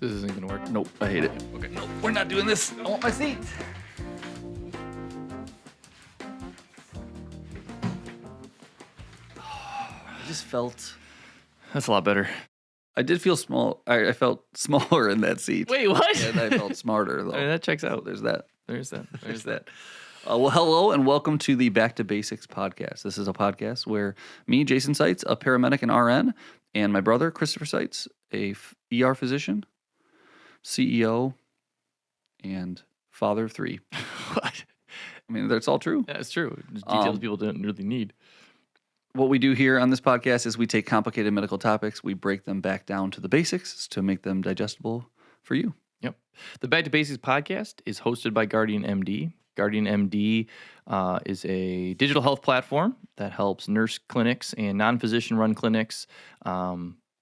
This isn't going to work. Nope, I hate it. Okay, no, we're not doing this. I want my seat. I just felt... That's a lot better. I did feel small. I felt smaller in that seat. Wait, what? And I felt smarter, though. I mean, that checks out. So there's that. There's that. There's that. Well, hello and welcome to the Back to Basics podcast. This is a podcast where me, Jason Seitz, a paramedic and RN, and my brother, Christopher Seitz, a ER physician, CEO, and father of three. What? I mean, that's all true. Yeah, it's true. Just details people don't really need. What we do here on this podcast is we take complicated medical topics, we break them back down to the basics to make them digestible for you. Yep. The Back to Basics podcast is hosted by Guardian MD. Guardian MD is a digital health platform that helps nurse clinics and non-physician run clinics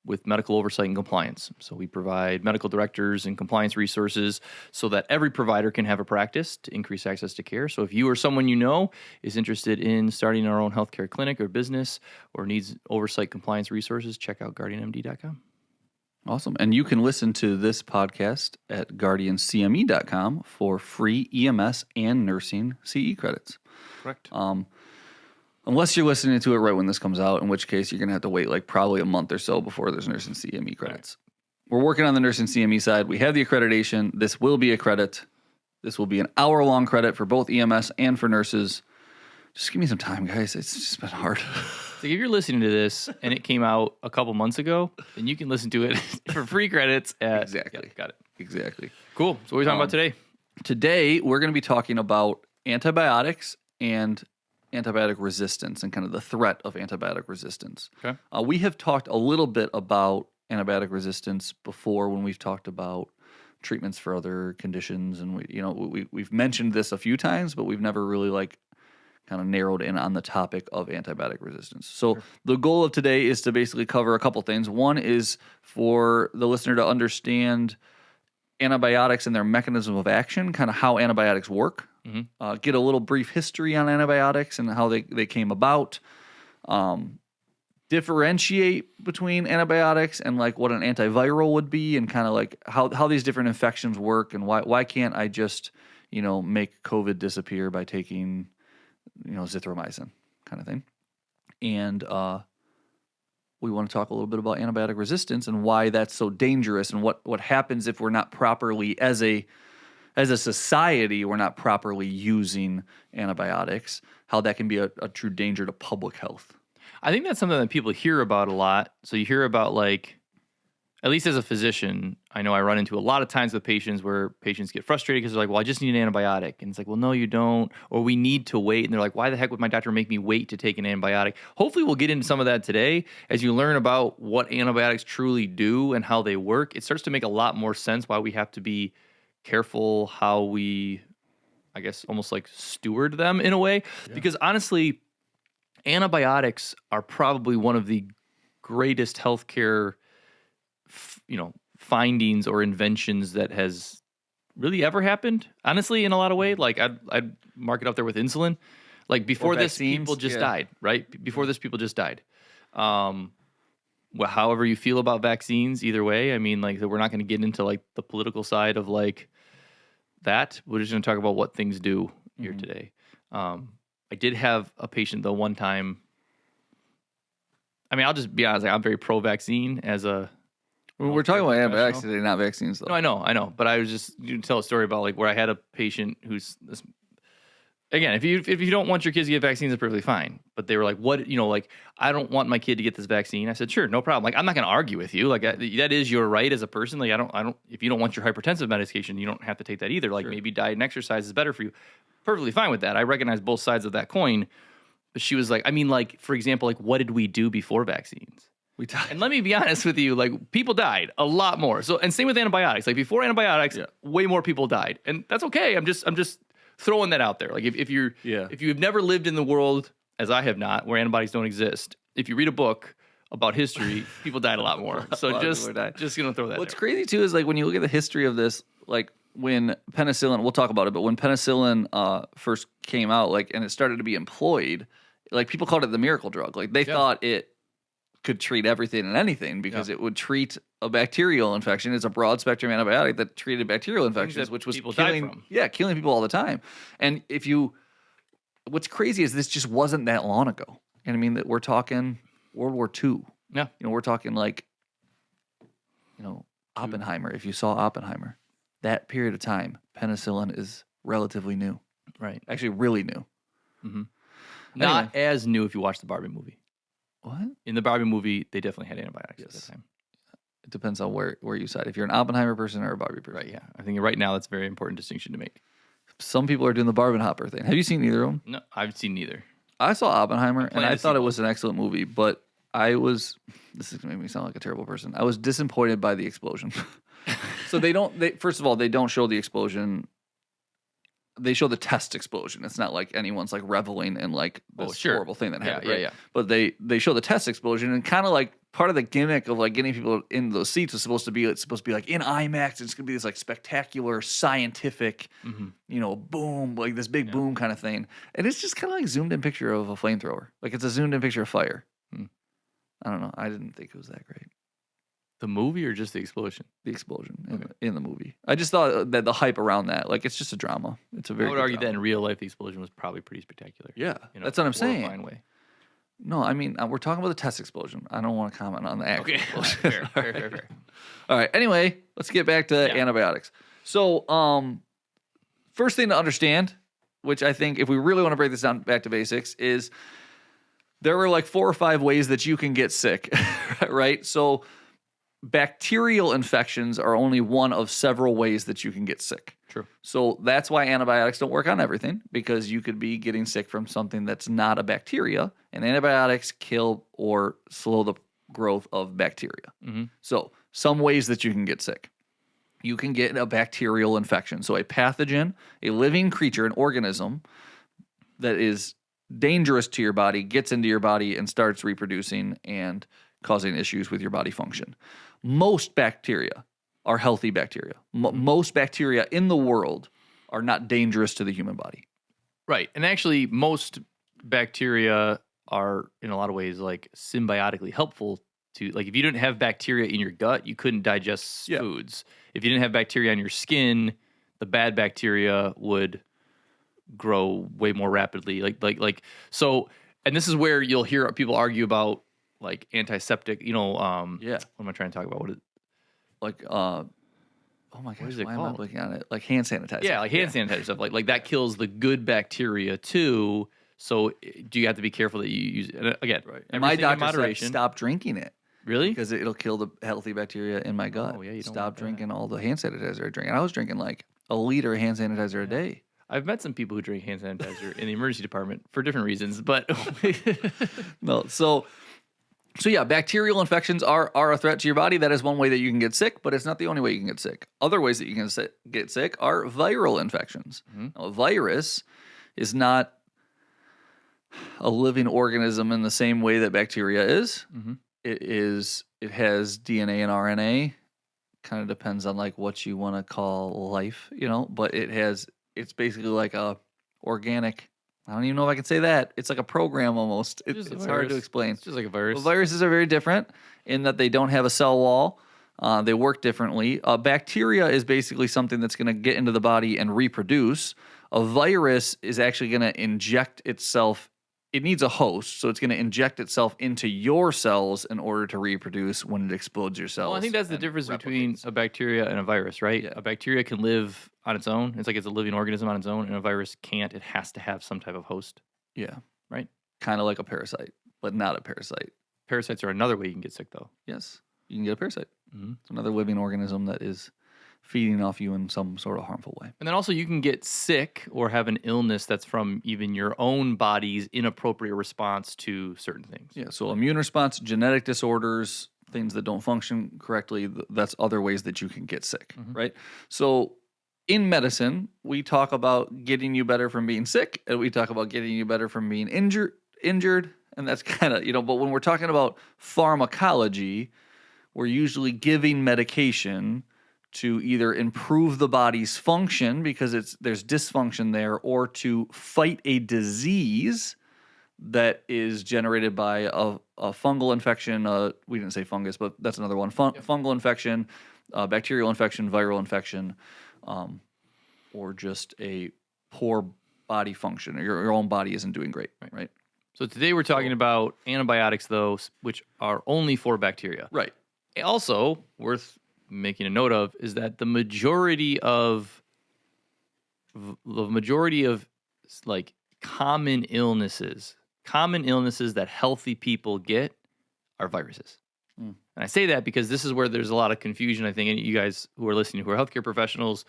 with medical oversight and compliance. So we provide medical directors and compliance resources so that every provider can have a practice to increase access to care. So if you or someone you know is interested in starting our own healthcare clinic or business or needs oversight compliance resources, check out guardianmd.com. Awesome. And you can listen to this podcast at guardiancme.com for free EMS and nursing CE credits. Correct. Unless you're listening to it right when this comes out, in which case you're going to have to wait like probably a month or so before there's nursing CME credits. Right. We're working on the nursing CME side. We have the accreditation. This will be a credit. This will be an hour-long credit for both EMS and for nurses. Just give me some time, guys. It's just been hard. So if you're listening to this and it came out a couple months ago, then you can listen to it for free credits. Exactly. Yeah, got it. Exactly. Cool. So what are we talking about today? Today, we're going to be talking about antibiotics and antibiotic resistance and kind of the threat of antibiotic resistance. Okay. We have talked a little bit about antibiotic resistance before when we've talked about treatments for other conditions, and we've mentioned this a few times, but we've never really kind of narrowed in on the topic of antibiotic resistance. So sure. The goal of today is to basically cover a couple things. One is for the listener to understand antibiotics and their mechanism of action, kind of how antibiotics work. Mm-hmm. Get a little brief history on antibiotics and how they came about. Differentiate between antibiotics and what an antiviral would be, and kind of how these different infections work, and why can't I just make COVID disappear by taking zithromycin kind of thing. And we want to talk a little bit about antibiotic resistance and why that's so dangerous, and what happens if we're not properly, as a society, we're not properly using antibiotics, how that can be a true danger to public health. I think that's something that people hear about a lot. So you hear about, at least as a physician, I know I run into a lot of times with patients where patients get frustrated because they're like, well, I just need an antibiotic. And it's like, well, no, you don't. Or we need to wait. And they're like, why the heck would my doctor make me wait to take an antibiotic? Hopefully we'll get into some of that today. As you learn about what antibiotics truly do and how they work, it starts to make a lot more sense why we have to be careful how we, I guess, almost steward them in a way. Yeah. Because honestly, antibiotics are probably one of the greatest healthcare findings or inventions that has really ever happened, honestly, in a lot of ways. I'd mark it up there with insulin. Before this, people just died, right? Before this, people just died. Well, however you feel about vaccines, either way, I mean, we're not going to get into the political side of that. We're just going to talk about what things do here today. I did have a patient though one time. I mean, I'll just be honest. I'm very pro-vaccine as a. We're talking about antibiotics today, not vaccines, though. No, I know. But I was just tell a story about where I had a patient who's this. Again, if you don't want your kids to get vaccines, it's perfectly fine. But they were like, "What? I don't want my kid to get this vaccine." I said, "Sure, no problem. I'm not going to argue with you. That is your right as a person. I don't. If you don't want your hypertensive medication, you don't have to take that either. Sure. Maybe diet and exercise is better for you. Perfectly fine with that. I recognize both sides of that coin." But she was like, I mean, for example, what did we do before vaccines? We died. And let me be honest with you, people died a lot more. So, and same with antibiotics. Before antibiotics, way more people died, and that's okay. I'm just throwing that out there. If you've never lived in the world, as I have not, where antibiotics don't exist, if you read a book about history, people died a lot more. So just gonna throw that. What's crazy too is when you look at the history of this, when penicillin, we'll talk about it, but when penicillin first came out, and it started to be employed, people called it the miracle drug. They thought it could treat everything and anything because it would treat a bacterial infection. It's a broad spectrum antibiotic that treated bacterial infections, which was people die from. killing people all the time. And what's crazy is this just wasn't that long ago. And I mean that we're talking World War II. Yeah. We're talking like, Oppenheimer. If you saw Oppenheimer, that period of time, penicillin is relatively new. Right. Actually, really new. Mm-hmm. Not as new if you watch the Barbie movie. What? In the Barbie movie, they definitely had antibiotics at the time. It depends on where you side. If you're an Oppenheimer person or a Barbie person. Right, yeah. I think right now that's a very important distinction to make. Some people are doing the Barbenhopper thing. Have you seen either of them? No, I've seen neither. I saw Oppenheimer, and I thought it was both. an excellent movie, but this is going to make me sound like a terrible person. I was disappointed by the explosion. So first of all, they don't show the explosion. They show the test explosion. It's not like anyone's like reveling in like this horrible thing that happened. Right? Yeah. But they show the test explosion, and kind of like part of the gimmick of like getting people in those seats was supposed to be like in IMAX. It's gonna be this like spectacular scientific, boom, like this big boom kind of thing. And it's just kind of like zoomed in picture of a flamethrower. Like it's a zoomed in picture of fire. I don't know. I didn't think it was that great. The movie or just the explosion? The explosion in the movie. I just thought that the hype around that, like, it's just a drama. It's a very. I would argue that in real life, the explosion was probably pretty spectacular. Yeah, that's what I'm saying. Horrifying way. No, I mean we're talking about the test explosion. I don't want to comment on the actual explosion. Fair. All right. Anyway, let's get back to antibiotics. So, first thing to understand, which I think if we really want to break this down back to basics, is there are like 4 or 5 ways that you can get sick, right? So bacterial infections are only one of several ways that you can get sick. True. So that's why antibiotics don't work on everything, because you could be getting sick from something that's not a bacteria, and antibiotics kill or slow the growth of bacteria. Mm-hmm. So some ways that you can get sick. You can get a bacterial infection. So a pathogen, a living creature, an organism that is dangerous to your body, gets into your body and starts reproducing and causing issues with your body function. Most bacteria are healthy bacteria. Most bacteria in the world are not dangerous to the human body. Right. And actually, most bacteria are, in a lot of ways, like symbiotically helpful to, like, if you didn't have bacteria in your gut, you couldn't digest foods. If you didn't have bacteria on your skin, the bad bacteria would grow way more rapidly. So, and this is where you'll hear people argue about like antiseptic, what am I trying to talk about? Oh my gosh, is it why am I called? looking at it? Like hand sanitizer. Yeah, like hand sanitizer stuff. Like that kills the good bacteria too. So do you have to be careful that you use it? And again, And my doctor moderation. said stop drinking it. Really? Because it'll kill the healthy bacteria in my gut. Oh, yeah, you don't Stop want that. drinking all the hand sanitizer I drink. And I was drinking like a liter of hand sanitizer a day. I've met some people who drink hand sanitizer in the emergency department for different reasons, but No, so yeah, bacterial infections are a threat to your body. That is one way that you can get sick, but it's not the only way you can get sick. Other ways that you can get sick are viral infections. Now, a virus is not a living organism in the same way that bacteria is. It has DNA and RNA. Kind of depends on like what you want to call life, but it's basically like a organic. I don't even know if I can say that. It's like a program almost. It's hard to explain. It's just like a virus. Well, viruses are very different in that they don't have a cell wall. They work differently. Bacteria is basically something that's going to get into the body and reproduce. A virus is actually going to inject itself. It needs a host, so it's going to inject itself into your cells in order to reproduce when it explodes your cells. Well, I think that's the difference between a bacteria and a virus, right? Yeah. A bacteria can live on its own. It's like it's a living organism on its own, and a virus can't. It has to have some type of host. Yeah. Right? Kind of like a parasite, but not a parasite. Parasites are another way you can get sick, though. Yes. You can get a parasite. Mm-hmm. It's another living organism that is feeding off you in some sort of harmful way. And then also you can get sick or have an illness that's from even your own body's inappropriate response to certain things. Yeah, so immune response, genetic disorders, things that don't function correctly, that's other ways that you can get sick, right? So in medicine, we talk about getting you better from being sick, and we talk about getting you better from being injured, and that's kind of, but when we're talking about pharmacology, we're usually giving medication to either improve the body's function because there's dysfunction there, or to fight a disease that is generated by fungal infection. We didn't say fungus, but that's another one. Fungal infection, bacterial infection, viral infection, or just a poor body function. Your own body isn't doing great, right? So today we're talking about antibiotics, though, which are only for bacteria. Right. Also, worth making a note of is that the majority of like common illnesses that healthy people get are viruses. And I say that because this is where there's a lot of confusion, I think, and you guys who are listening who are healthcare professionals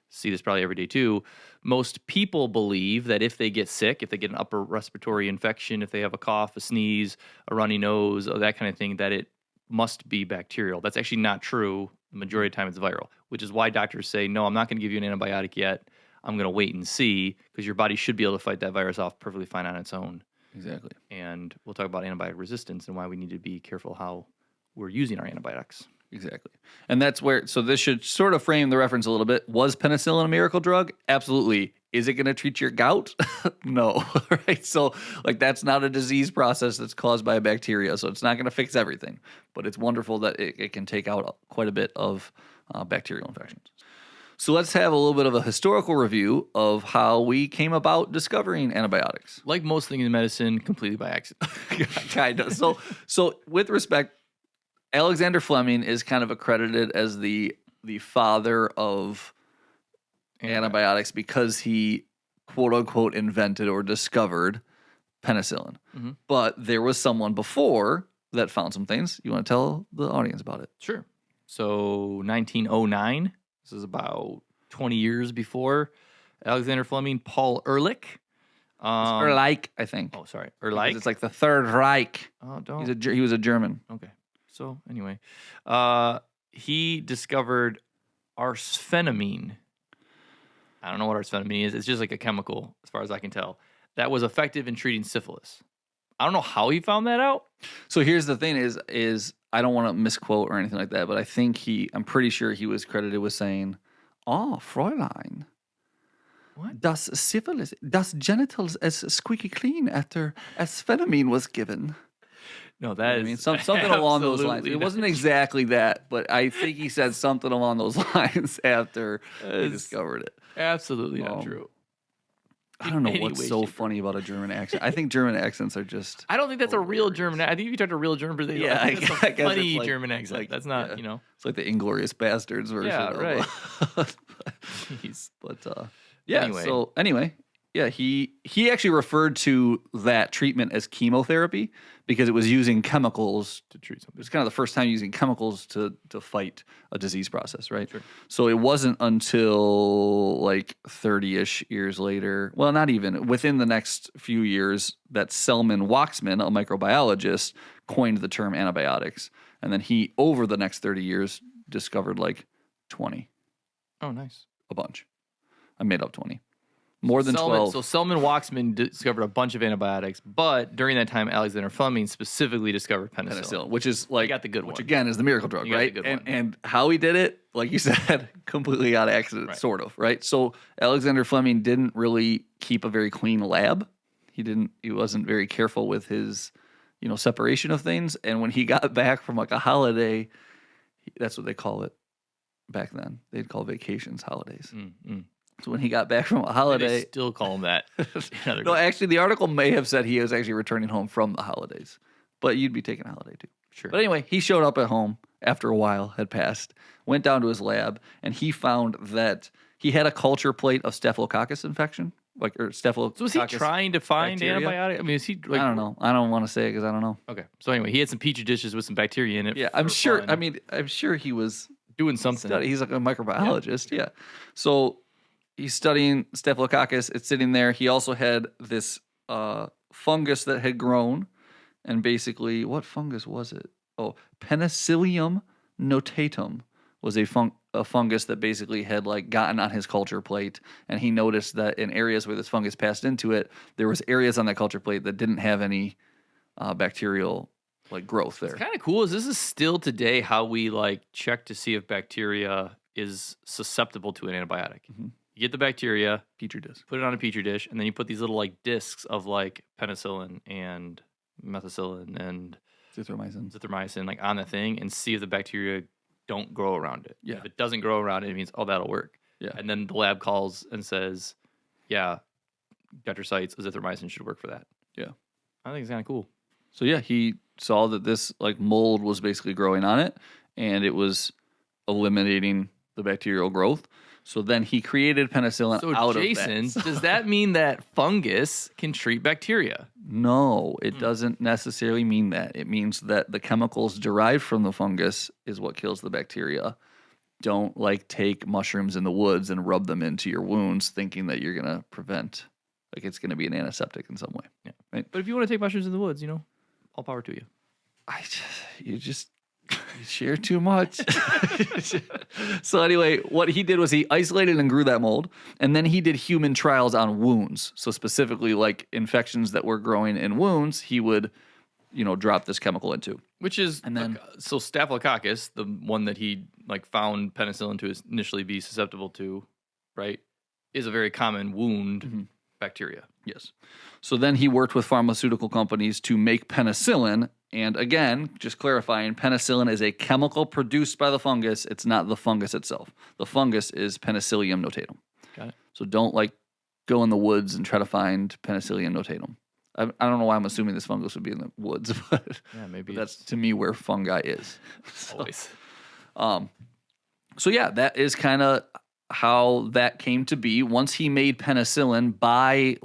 see this probably every day too. Most people believe that if they get sick, if they get an upper respiratory infection, if they have a cough, a sneeze, a runny nose, that kind of thing, that it must be bacterial. That's actually not true. The majority of the time it's viral, which is why doctors say, no, I'm not going to give you an antibiotic yet. I'm going to wait and see, because your body should be able to fight that virus off perfectly fine on its own. Exactly. And we'll talk about antibiotic resistance and why we need to be careful how we're using our antibiotics. Exactly. And that's where, so this should sort of frame the reference a little bit. Was penicillin a miracle drug? Absolutely. Is it going to treat your gout? No. Right? So, like, that's not a disease process that's caused by a bacteria. So it's not going to fix everything. But it's wonderful that it can take out quite a bit of bacterial infections. So let's have a little bit of a historical review of how we came about discovering antibiotics. Like most things in medicine, completely by accident. Kind of. So with respect, Alexander Fleming is kind of accredited as the father of antibiotics because he, quote unquote, invented or discovered penicillin. Mm-hmm. But there was someone before that found some things. You want to tell the audience about it? Sure. So 1909, this is about 20 years before Alexander Fleming, Paul Ehrlich. Ehrlich, I think. Oh, sorry. Ehrlich? It's like the Third Reich. Oh, don't. He was a German. Okay. So anyway, he discovered arsphenamine. I don't know what arsphenamine is. It's just like a chemical, as far as I can tell, that was effective in treating syphilis. I don't know how he found that out. So here's the thing is I don't want to misquote or anything like that, but I think I'm pretty sure he was credited with saying, "Oh, Fräulein, what? Das syphilis, das genitals as squeaky clean after asphenamine was given." No, that is something along those lines. It wasn't exactly that, but I think he said something along those lines after he discovered it. Absolutely not true. I don't know what's so funny about a German accent. I think German accents are just... I don't think that's hilarious. A real German accent. I think if you talk to a real German person, yeah, I guess a funny like, German accent. Like, that's not, you know... It's like the Inglorious Bastards version. Yeah, right. Jeez. But, anyway. Yeah, he actually referred to that treatment as chemotherapy because it was using chemicals to treat something. It's kind of the first time using chemicals to fight a disease process, right? Sure. So it wasn't until like 30-ish years later, well, not even, within the next few years, that Selman Waksman, a microbiologist, coined the term antibiotics. And then he, over the next 30 years, discovered like 20. Oh, nice. A bunch. I made up 20. More than 12. So Selman Waksman discovered a bunch of antibiotics, but during that time, Alexander Fleming specifically discovered penicillin. Which is like, you got the good one. Which again is the miracle drug, right? And how he did it, like you said, completely out of accident, right. Sort of, right? So Alexander Fleming didn't really keep a very clean lab. He wasn't very careful with his, separation of things. And when he got back from like a holiday, that's what they call it back then. They'd call vacations holidays. Mm-hmm. So when he got back from a holiday... They still call him that. No, actually, the article may have said he was actually returning home from the holidays. But you'd be taking a holiday, too. Sure. But anyway, he showed up at home after a while had passed, went down to his lab, and he found that he had a culture plate of staphylococcus infection. So was he trying to find antibiotic? I mean, is he... I don't know. I don't want to say it because I don't know. Okay. So anyway, he had some Petri dishes with some bacteria in it. Yeah, I'm sure. Fun. I mean, I'm sure he was... doing something. He's like a microbiologist, yeah. So... he's studying staphylococcus. It's sitting there. He also had this fungus that had grown. And basically, what fungus was it? Oh, Penicillium notatum was a fungus that basically had like gotten on his culture plate. And he noticed that in areas where this fungus passed into it, there was areas on that culture plate that didn't have any bacterial like growth there. It's kind of cool. This is still today how we like check to see if bacteria is susceptible to an antibiotic. Mm-hmm. You get the bacteria, Petri dish, put it on a Petri dish, and then you put these little like discs of like penicillin and methicillin and Zithromycin. like on the thing and see if the bacteria don't grow around it. Yeah. If it doesn't grow around it, it means, oh, that'll work. Yeah. And then the lab calls and says, yeah, Dr. Seitz, azithromycin should work for that. Yeah. I think it's kind of cool. So yeah, he saw that this like mold was basically growing on it, and it was eliminating the bacterial growth. So then he created penicillin So out Jason, of that. does that mean that fungus can treat bacteria? No, it doesn't necessarily mean that. It means that the chemicals derived from the fungus is what kills the bacteria. Don't like take mushrooms in the woods and rub them into your wounds thinking that you're going to prevent, like it's going to be an antiseptic in some way. Yeah. Right? But if you want to take mushrooms in the woods, all power to you. You share too much. So anyway, what he did was he isolated and grew that mold, and then he did human trials on wounds. So specifically like infections that were growing in wounds, he would, drop this chemical into. Which is, And then- so Staphylococcus, the one that he found penicillin to initially be susceptible to, right, is a very common wound bacteria. Yes. So then he worked with pharmaceutical companies to make penicillin. And again, just clarifying, penicillin is a chemical produced by the fungus. It's not the fungus itself. The fungus is Penicillium notatum. Got it. So don't go in the woods and try to find Penicillium notatum. I don't know why I'm assuming this fungus would be in the woods, but, Yeah, maybe but that's to me where fungi is. always. So yeah, that is kind of how that came to be. Once he made penicillin by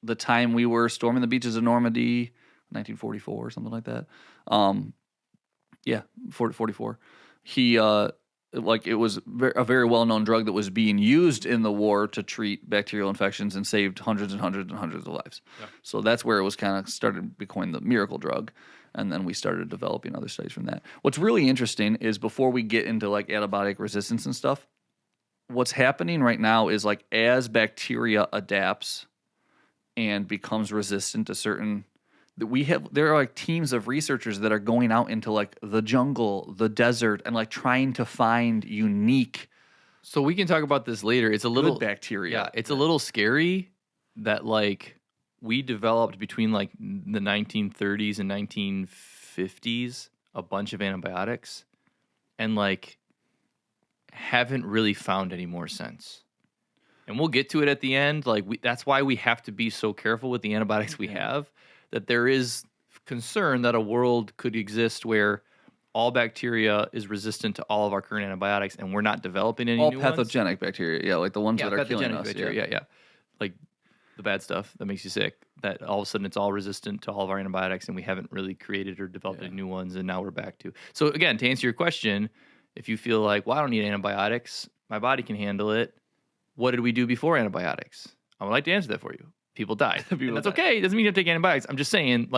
the time we were storming the beaches of Normandy, 1944 or something like that. 44. He it was a very well-known drug that was being used in the war to treat bacterial infections and saved hundreds and hundreds and hundreds of lives. Yeah. So that's where it was kind of started becoming the miracle drug. And then we started developing other studies from that. What's really interesting is before we get into antibiotic resistance and stuff, what's happening right now is as bacteria adapts and becomes resistant to certain there are teams of researchers that are going out into the jungle, the desert, and trying to find unique So we can talk about this later. It's a little good bacteria. Yeah, it's a little scary that we developed between the 1930s and 1950s a bunch of antibiotics and haven't really found any more since. And we'll get to it at the end. That's why we have to be so careful with the antibiotics we have, that there is concern that a world could exist where all bacteria is resistant to all of our current antibiotics and we're not developing any all new pathogenic bacteria. Yeah, the ones that are killing us. Bacteria, yeah. Like the bad stuff that makes you sick, that all of a sudden it's all resistant to all of our antibiotics and we haven't really created or developed any new ones, and now we're back to. So again, to answer your question, if you feel I don't need antibiotics, my body can handle it. What did we do before antibiotics? I would like to answer that for you. People died. And that's okay. It doesn't mean you have to take antibiotics. I'm just saying,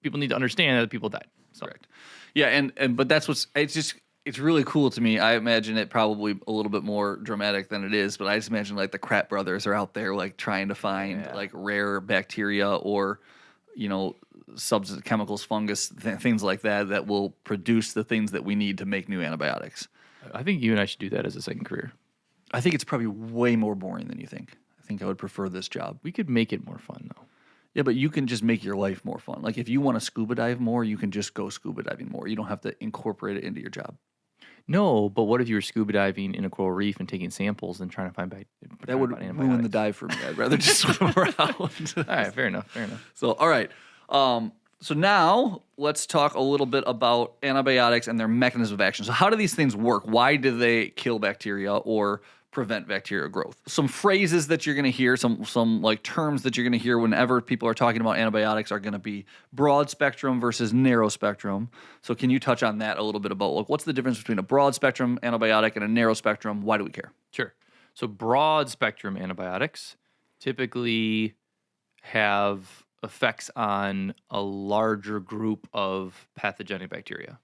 people need to understand that people died. So. Correct. Yeah, and but that's it's really cool to me. I imagine it probably a little bit more dramatic than it is, but I just imagine the Kratt brothers are out there trying to find rare bacteria or substance, chemicals, fungus, things like that will produce the things that we need to make new antibiotics. I think you and I should do that as a second career. I think it's probably way more boring than you think. I think I would prefer this job. We could make it more fun, though. Yeah, but you can just make your life more fun. If you want to scuba dive more, you can just go scuba diving more. You don't have to incorporate it into your job. No, but what if you were scuba diving in a coral reef and taking samples and trying to find that would ruin the dive for me. I'd rather just swim around. All right, fair enough. So, all right. So now let's talk a little bit about antibiotics and their mechanism of action. So how do these things work? Why do they kill bacteria or prevent bacterial growth? Some phrases that you're going to hear, some terms that you're going to hear whenever people are talking about antibiotics are going to be broad spectrum versus narrow spectrum. So can you touch on that a little bit about what's the difference between a broad spectrum antibiotic and a narrow spectrum? Why do we care? Sure. So broad spectrum antibiotics typically have effects on a larger group of pathogenic bacteria.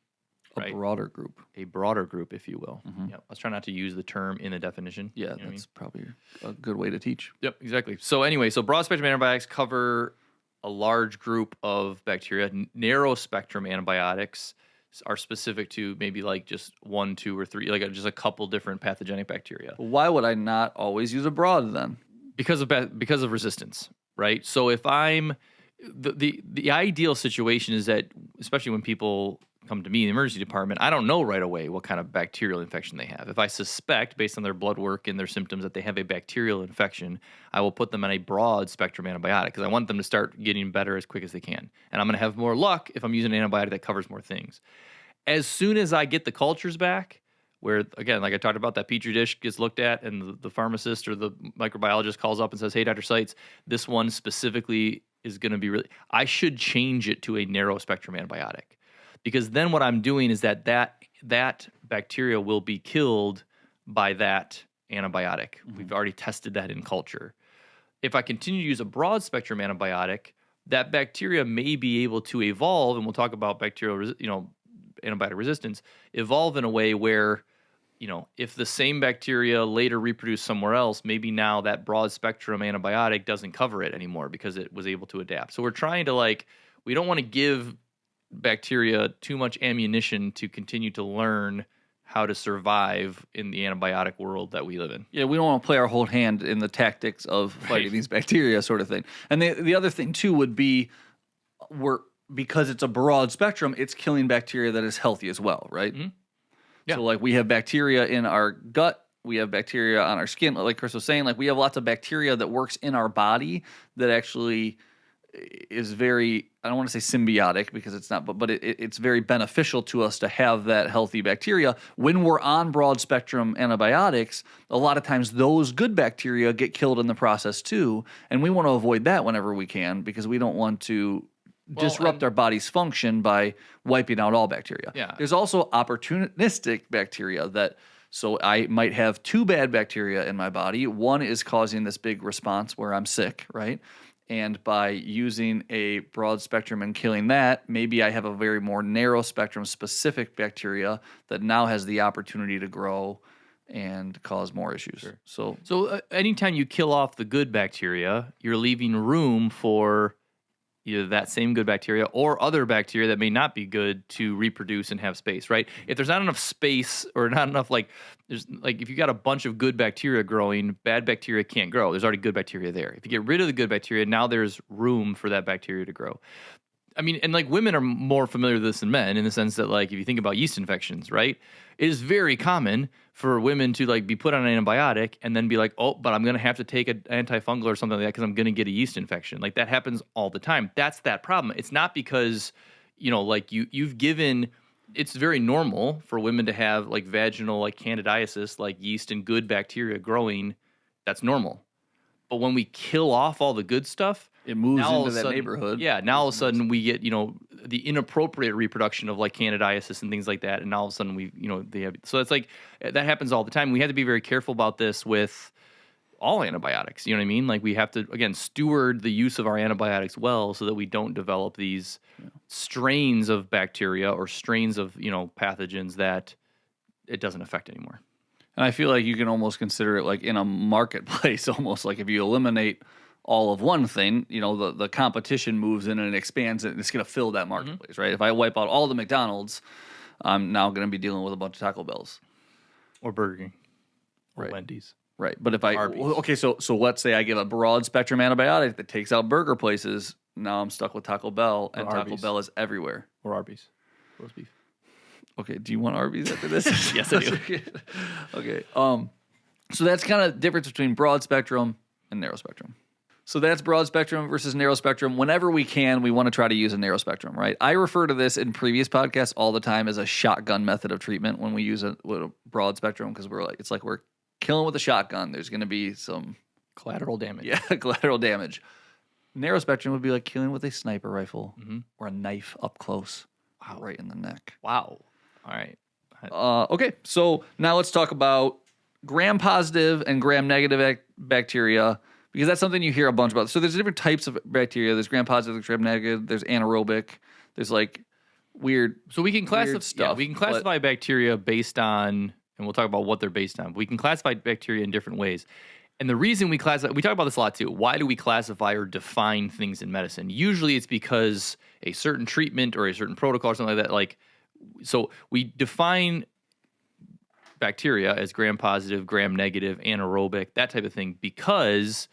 A broader group. A broader group, if you will. Mm-hmm. Yeah, let's try not to use the term in a definition. Yeah, that's probably a good way to teach. Yep, exactly. So anyway, broad spectrum antibiotics cover a large group of bacteria. Narrow spectrum antibiotics are specific to maybe just 1, 2, or 3, just a couple different pathogenic bacteria. Why would I not always use a broad then? Because of resistance, right? So if I'm the ideal situation is that, especially when people come to me in the emergency department, I don't know right away what kind of bacterial infection they have. If I suspect, based on their blood work and their symptoms, that they have a bacterial infection, I will put them on a broad spectrum antibiotic because I want them to start getting better as quick as they can. And I'm going to have more luck if I'm using an antibiotic that covers more things. As soon as I get the cultures back, where, again, like I talked about, that Petri dish gets looked at and the pharmacist or the microbiologist calls up and says, hey, Dr. Seitz, this one specifically is going to be really, I should change it to a narrow spectrum antibiotic. Because then what I'm doing is that bacteria will be killed by that antibiotic. We've already tested that in culture. If I continue to use a broad spectrum antibiotic, that bacteria may be able to evolve, and we'll talk about bacterial, antibiotic resistance, evolve in a way where, if the same bacteria later reproduce somewhere else, maybe now that broad spectrum antibiotic doesn't cover it anymore because it was able to adapt. So we're trying to we don't want to give bacteria too much ammunition to continue to learn how to survive in the antibiotic world that we live in. Yeah, we don't want to play our whole hand in the tactics of fighting these bacteria, sort of thing. And the other thing too would be because it's a broad spectrum, it's killing bacteria that is healthy as well, right? Mm-hmm. Yeah. So we have bacteria in our gut, we have bacteria on our skin, like Chris was saying, we have lots of bacteria that works in our body that actually is very, I don't want to say symbiotic because it's not, but it's very beneficial to us to have that healthy bacteria. When we're on broad spectrum antibiotics, a lot of times those good bacteria get killed in the process too. And we want to avoid that whenever we can because we don't want to disrupt our body's function by wiping out all bacteria. Yeah. There's also opportunistic bacteria so I might have two bad bacteria in my body. One is causing this big response where I'm sick, right? And by using a broad spectrum and killing that, maybe I have a very more narrow spectrum specific bacteria that now has the opportunity to grow and cause more issues. Sure. So anytime you kill off the good bacteria, you're leaving room for either that same good bacteria or other bacteria that may not be good to reproduce and have space, right? If there's not enough space or not enough, if you got a bunch of good bacteria growing, bad bacteria can't grow. There's already good bacteria there. If you get rid of the good bacteria, now there's room for that bacteria to grow. I mean, and women are more familiar with this than men in the sense that if you think about yeast infections, right? It is very common for women to be put on an antibiotic and then be like, oh, but I'm going to have to take an antifungal or something like that because I'm going to get a yeast infection. That happens all the time. That's that problem. It's not because, you've given, it's very normal for women to have vaginal, candidiasis, yeast and good bacteria growing. That's normal. But when we kill off all the good stuff, it moves into that neighborhood. Yeah, now all of a sudden we get, the inappropriate reproduction of candidiasis and things like that. And now all of a sudden they have, so it's that happens all the time. We have to be very careful about this with all antibiotics. You know what I mean? We have to, again, steward the use of our antibiotics well so that we don't develop these strains of bacteria or strains of, pathogens that it doesn't affect anymore. And I feel like you can almost consider it in a marketplace, almost if you eliminate all of one thing, the competition moves in and expands it, and it's going to fill that marketplace, right? If I wipe out all the McDonald's, I'm now going to be dealing with a bunch of Taco Bells. Or Burger King. Or Right. Wendy's. Right. But if Arby's. okay, so let's say I give a broad spectrum antibiotic that takes out burger places, now I'm stuck with Taco Bell, and Taco Bell is everywhere. Or Arby's. Roast beef. Okay, do you want Arby's after this? Yes, I do. Okay. So that's kind of the difference between broad spectrum and narrow spectrum. So that's broad spectrum versus narrow spectrum. Whenever we can, we want to try to use a narrow spectrum, right? I refer to this in previous podcasts all the time as a shotgun method of treatment when we use a broad spectrum because we're killing with a shotgun. There's going to be some collateral damage. Yeah, collateral damage. Narrow spectrum would be like killing with a sniper rifle or a knife up close, right in the neck. Wow. All right. Okay, so now let's talk about gram-positive and gram-negative bacteria because that's something you hear a bunch about. So there's different types of bacteria. There's gram-positive, there's gram-negative, there's anaerobic, there's weird. So we can classify stuff. We can classify bacteria based on, and we'll talk about what they're based on. We can classify bacteria in different ways. And the reason we talk about this a lot too. Why do we classify or define things in medicine? Usually it's because a certain treatment or a certain protocol or something like that, so we define bacteria as gram-positive, gram-negative, anaerobic, that type of thing, because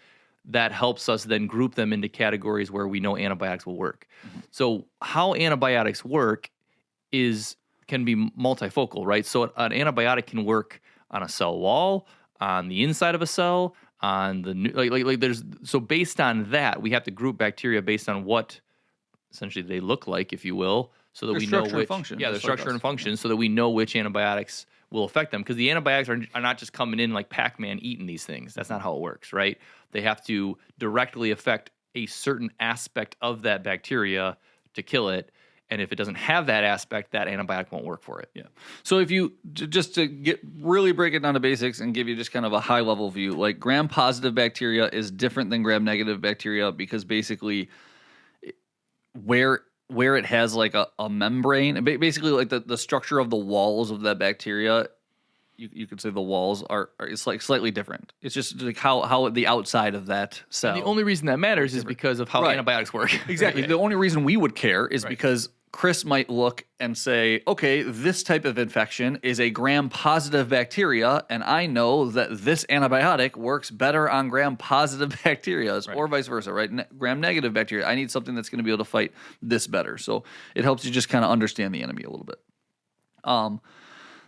that helps us then group them into categories where we know antibiotics will work. So how antibiotics work can be multifocal, right? So an antibiotic can work on a cell wall, on the inside of a cell, on the there's so based on that, we have to group bacteria based on what essentially they look like, if you will, so that Their we know structure and which function, their just like structure us. and function, so that we know which antibiotics will affect them. Because the antibiotics are not just coming in like Pac-Man eating these things. That's not how it works, right? They have to directly affect a certain aspect of that bacteria to kill it. And if it doesn't have that aspect, that antibiotic won't work for it. Yeah. So if you just to get really break it down to basics and give you just kind of a high level view, like gram-positive bacteria is different than gram-negative bacteria because basically where it has like a membrane, basically like the structure of the walls of that bacteria, you could say the walls are it's like slightly different. It's just like how the outside of that cell. And the only reason that matters is because of how Right. antibiotics work. Exactly. Right. The only reason we would care is Right. because Chris might look and say, okay, this type of infection is a gram-positive bacteria, and I know that this antibiotic works better on gram-positive bacteria, or vice versa, right? Gram-negative bacteria, I need something that's going to be able to fight this better. So it helps you just kind of understand the enemy a little bit.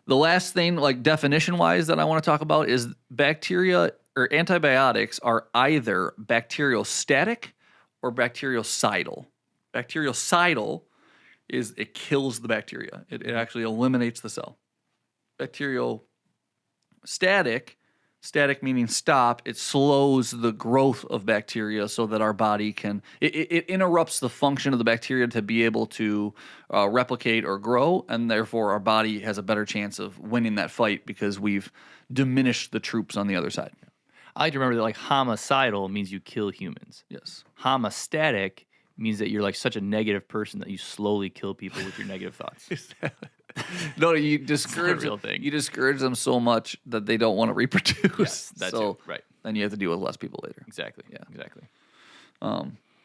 The last thing, like definition-wise, that I want to talk about is bacteria or antibiotics are either bacteriostatic or bactericidal. Bactericidal is it kills the bacteria. It actually eliminates the cell. Bacteriostatic, static meaning stop, it slows the growth of bacteria so that our body can, it interrupts the function of the bacteria to be able to replicate or grow, and therefore our body has a better chance of winning that fight because we've diminished the troops on the other side. I like to remember that like homicidal means you kill humans. Yes. Homostatic means that you're like such a negative person that you slowly kill people with your negative thoughts. No, you discourage real thing. You discourage them so much that they don't want to reproduce. Yes, that so too. Right. then you have to deal with less people later. Exactly. Yeah. Exactly.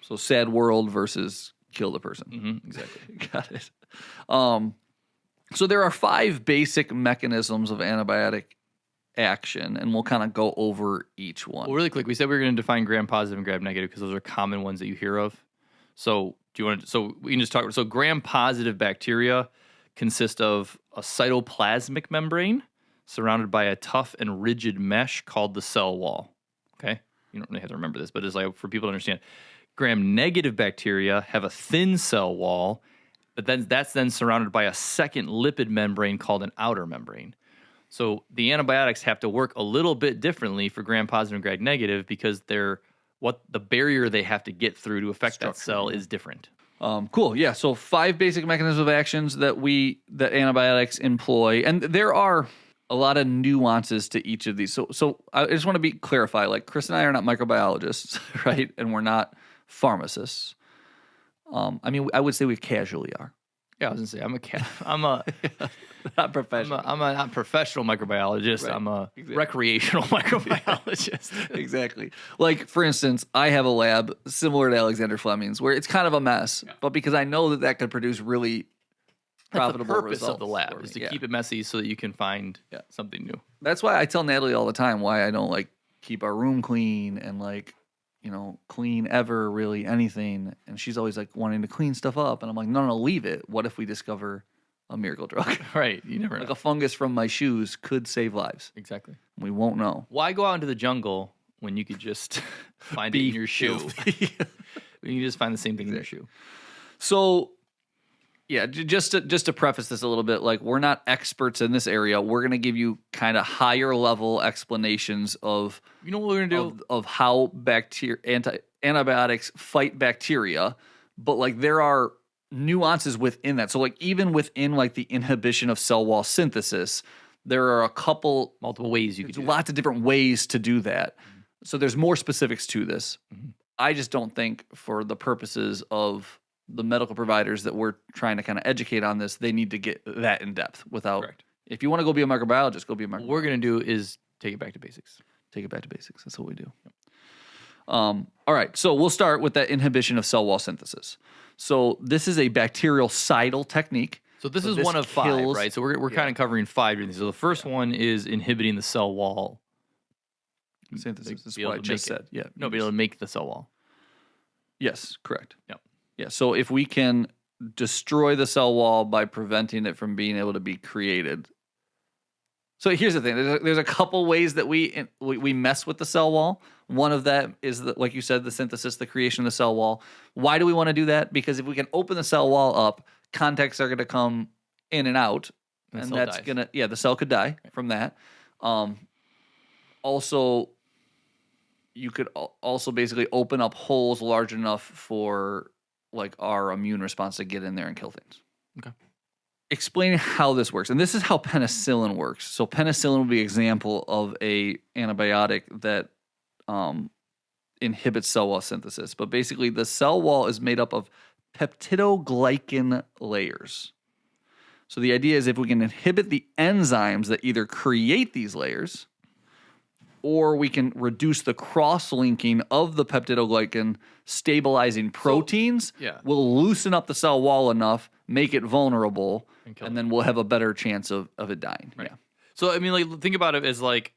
So sad world versus kill the person. Mm-hmm. Exactly. Got it. So there are 5 basic mechanisms of antibiotic action, and we'll kind of go over each one. Well, really quick, we said we were going to define gram-positive and gram-negative because those are common ones that you hear of. So do you want to? So we can just talk. So gram-positive bacteria consist of a cytoplasmic membrane surrounded by a tough and rigid mesh called the cell wall. Okay, you don't really have to remember this, but it's like for people to understand. Gram-negative bacteria have a thin cell wall, but then that's then surrounded by a second lipid membrane called an outer membrane. So the antibiotics have to work a little bit differently for gram-positive and gram-negative because what the barrier they have to get through to affect that cell is different. Cool. Yeah. So 5 basic mechanisms of actions that antibiotics employ, and there are a lot of nuances to each of these. So I just want to clarify. Like Chris and I are not microbiologists, right? And we're not pharmacists. I mean, I would say we casually are. Yeah, I was gonna say I'm a Not professional. I'm a not professional microbiologist. Right. I'm a recreational microbiologist. Exactly. Like, for instance, I have a lab similar to Alexander Fleming's where it's kind of a mess, but because I know that could produce really profitable That's the purpose results of the lab for is me. to keep it messy so that you can find something new. That's why I tell Natalie all the time why I don't like keep our room clean and like, clean ever really anything. And she's always like wanting to clean stuff up. And I'm like, no, leave it. What if we discover a miracle drug? Right. You never Like know. a fungus from my shoes could save lives. Exactly. We won't know. Why go out into the jungle when you could just find it in your shoe? You can just find the same thing in your shoe. So, yeah, just to preface this a little bit, like we're not experts in this area. We're gonna give you kind of higher level explanations of You know what we're gonna do? of how antibiotics fight bacteria, but like there are nuances within that. So like even within like the inhibition of cell wall synthesis, there are a couple Multiple ways you could do lots of different ways to do that. So there's more specifics to this. I just don't think for the purposes of the medical providers that we're trying to kind of educate on this, they need to get that in depth without. Correct. If you want to go be a microbiologist, go be a microbiologist. What we're gonna do is take it back to basics. Take it back to basics. That's what we do. All right. So we'll start with that inhibition of cell wall synthesis. So this is a bactericidal technique. So this is one of 5, kills- right? So we're kind of covering 5 of these. So the first one is inhibiting the cell wall synthesis. That's be able what I to just make it. said. Yeah. No, be able to make the cell wall. Yes, correct. Yep. Yeah. So if we can destroy the cell wall by preventing it from being able to be created. So here's the thing. There's a couple ways that we mess with the cell wall. One of that is, like you said, the synthesis, the creation of the cell wall. Why do we want to do that? Because if we can open the cell wall up, contacts are going to come in and out, and that's going to, the cell could die from that. Also, you could also basically open up holes large enough for like our immune response to get in there and kill things. Okay. Explaining how this works, and this is how penicillin works. So penicillin would be an example of a antibiotic that inhibits cell wall synthesis. But basically, the cell wall is made up of peptidoglycan layers. So the idea is if we can inhibit the enzymes that either create these layers, or we can reduce the cross-linking of the peptidoglycan stabilizing proteins, we'll loosen up the cell wall enough, make it vulnerable, and then we'll have a better chance of it dying. Right. Yeah. So, I mean, like, think about it as like,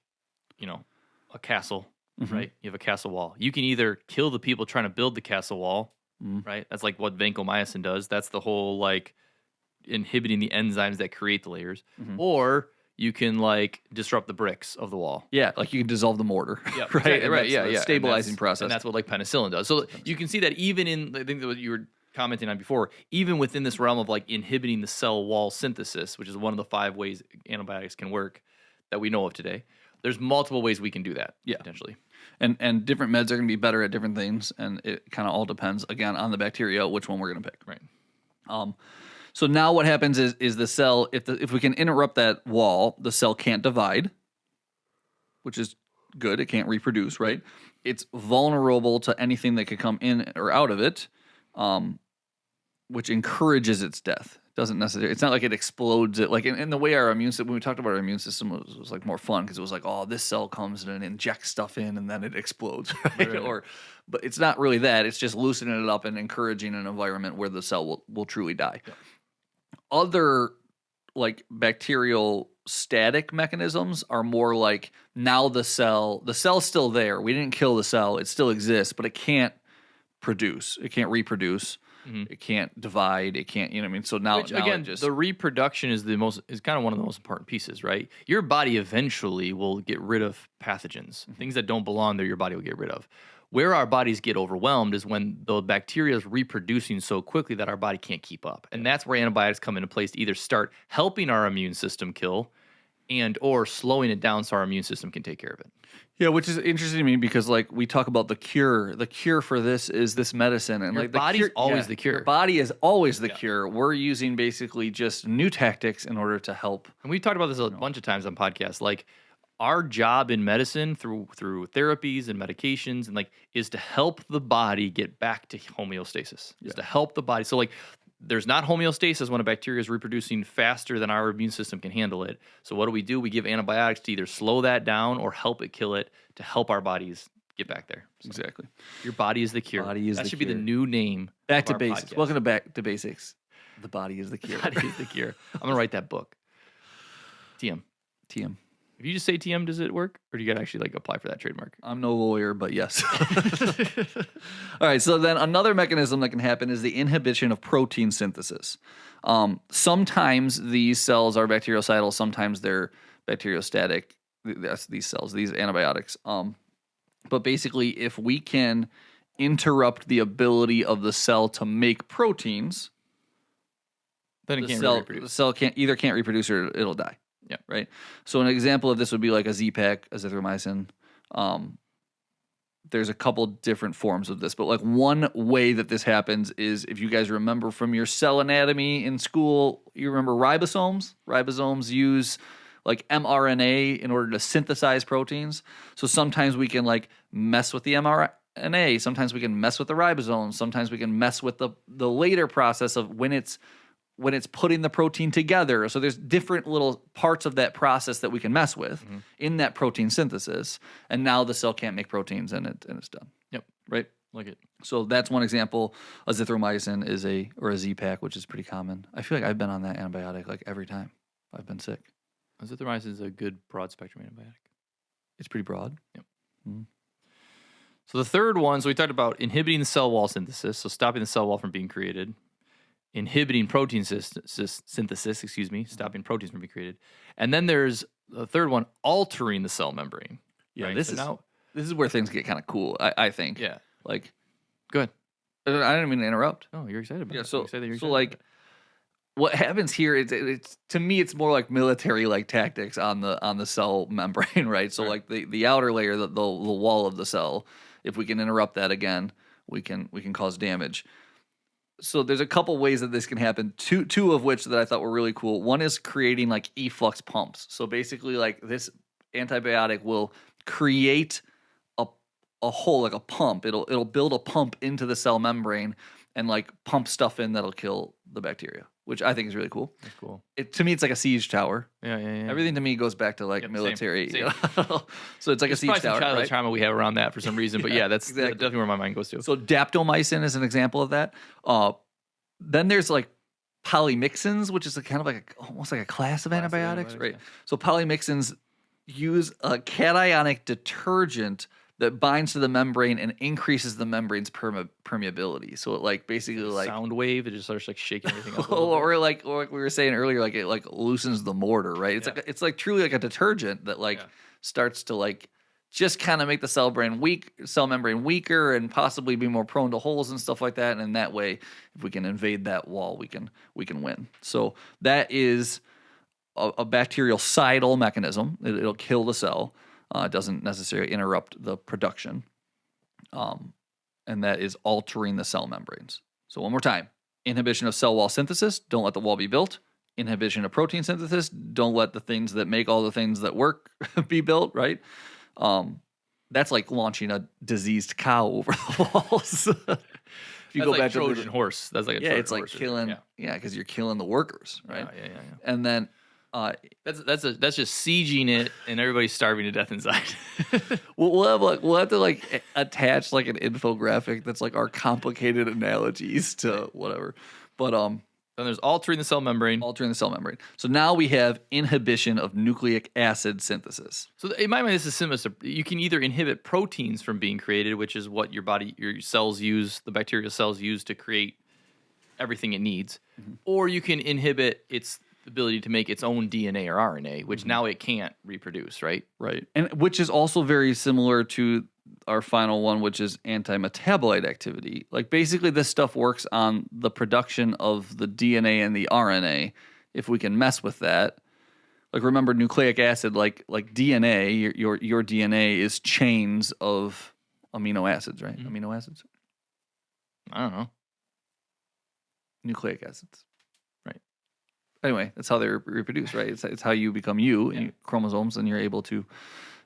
a castle, right? You have a castle wall. You can either kill the people trying to build the castle wall, right? That's like what vancomycin does. That's the whole, like, inhibiting the enzymes that create the layers. Or you can, like, disrupt the bricks of the wall. Yeah, like you can dissolve the mortar. Yeah, right. Exactly, right. Yeah. Stabilizing process. And that's what, like, penicillin does. So you can see that even in, I think what you were commenting on before, even within this realm of, like, inhibiting the cell wall synthesis, which is one of the 5 ways antibiotics can work that we know of today, there's multiple ways we can do that, potentially. And different meds are going to be better at different things, and it kind of all depends, again, on the bacteria, which one we're going to pick. Right. So now what happens is the cell, if we can interrupt that wall, the cell can't divide, which is good. It can't reproduce, right? It's vulnerable to anything that could come in or out of it, which encourages its death. Doesn't necessarily. It's not like it explodes it. Like in the way our immune system, when we talked about our immune system, it was like more fun because it was like, oh, this cell comes and it injects stuff in and then it explodes, right? Right. But it's not really that. It's just loosening it up and encouraging an environment where the cell will truly die. Yeah. Other like bacterial static mechanisms are more like now the cell's still there. We didn't kill the cell. It still exists, but it can't produce. It can't reproduce. It can't divide. It can't, I mean? So now, again, the reproduction is kind of one of the most important pieces, right? Your body eventually will get rid of pathogens. Things that don't belong there, your body will get rid of. Where our bodies get overwhelmed is when the bacteria is reproducing so quickly that our body can't keep up. And that's where antibiotics come into place to either start helping our immune system kill and or slowing it down so our immune system can take care of it. Yeah, which is interesting to me because like we talk about the cure. The cure for this is this medicine, and your like body's always the cure. Your body is always the cure. We're using basically just new tactics in order to help. And we've talked about this a bunch of times on podcasts. Like our job in medicine through therapies and medications and like is to help the body get back to homeostasis. Is to help the body. So like there's not homeostasis when a bacteria is reproducing faster than our immune system can handle it. So what do? We give antibiotics to either slow that down or help it kill it to help our bodies get back there. So exactly. Your body is the cure. That should be the new name. Back to basics. Podcast. Welcome to Back to Basics. The body is the cure. The body is the cure. I'm going to write that book. TM. If you just say TM, does it work? Or do you got to actually like apply for that trademark? I'm no lawyer, but yes. All right. So then another mechanism that can happen is the inhibition of protein synthesis. Sometimes these cells are bactericidal. Sometimes they're bacteriostatic. That's these cells, these antibiotics. But basically, if we can interrupt the ability of the cell to make proteins, then the cell can't reproduce or it'll die. Yeah. Right. So an example of this would be like a Z-Pak, azithromycin. There's a couple different forms of this, but like one way that this happens is if you guys remember from your cell anatomy in school, you remember ribosomes. Ribosomes use like mRNA in order to synthesize proteins. So sometimes we can like mess with the mRNA. Sometimes we can mess with the ribosomes. Sometimes we can mess with the later process of when it's putting the protein together. So there's different little parts of that process that we can mess with in that protein synthesis. And now the cell can't make proteins and it's done. Yep. Right? Like it. So that's one example. Azithromycin is a Z-Pak, which is pretty common. I feel like I've been on that antibiotic like every time I've been sick. Azithromycin is a good broad spectrum antibiotic. It's pretty broad. Yep. So the third one, so we talked about inhibiting the cell wall synthesis, so stopping the cell wall from being created, inhibiting protein synthesis, stopping proteins from being created. And then there's the third one, altering the cell membrane. Yeah, right? this is where things get kind of cool, I think. Yeah. Like, go ahead. I didn't mean to interrupt. Oh, you're excited about it. So, You're excited you're so excited like, about it. what happens here is it's to me it's more like military like tactics on the cell membrane, right? So like the outer layer, the wall of the cell, if we can interrupt that again, we can cause damage. So there's a couple ways that this can happen. Two of which that I thought were really cool. One is creating like efflux pumps. So basically, like this antibiotic will create a hole, like a pump. It'll build a pump into the cell membrane and like pump stuff in that'll kill the bacteria, which I think is really cool. That's cool. To me, it's like a siege tower. Yeah. Everything to me goes back to like military. Same. So it's like There's a siege probably tower. some childhood Right? trauma we have around that for some reason, but yeah, that's exactly. definitely where my mind goes to. So daptomycin is an example of that. Then there's like polymyxins, which is kind of like almost like a class of antibiotics, right? Yeah. So polymyxins use a cationic detergent that binds to the membrane and increases the membrane's permeability. So it like basically like sound wave, it just starts like shaking everything up. or like we were saying earlier, like it like loosens the mortar, right? It's like it's like truly like a detergent that like starts to like just kind of make the cell membrane weaker and possibly be more prone to holes and stuff like that. And in that way, if we can invade that wall, we can win. So that is a bactericidal mechanism. It'll kill the cell. It doesn't necessarily interrupt the production. And that is altering the cell membranes. So one more time, inhibition of cell wall synthesis, don't let the wall be built. Inhibition of protein synthesis, don't let the things that make all the things that work be built, right? That's like launching a diseased cow over the walls. If you go back to Trojan horse. That's like a Trojan it's like horse killing, because you're killing the workers, right? Yeah. And then that's just sieging it, and everybody's starving to death inside. we'll have to like attach like an infographic that's like our complicated analogies to whatever. But then there's altering the cell membrane. So now we have inhibition of nucleic acid synthesis. So in my mind, this is similar. You can either inhibit proteins from being created, which is what your cells use, the bacterial cells use to create everything it needs, or you can inhibit its ability to make its own DNA or RNA, which now it can't reproduce, right? Right. And which is also very similar to our final one, which is anti-metabolite activity. Like basically this stuff works on the production of the DNA and the RNA. If we can mess with that, like remember nucleic acid, like DNA, your DNA is chains of amino acids, right? Mm-hmm. Amino acids? I don't know. Nucleic acids. Right. Anyway, that's how they reproduce, right? It's how you become you, and chromosomes, and you're able to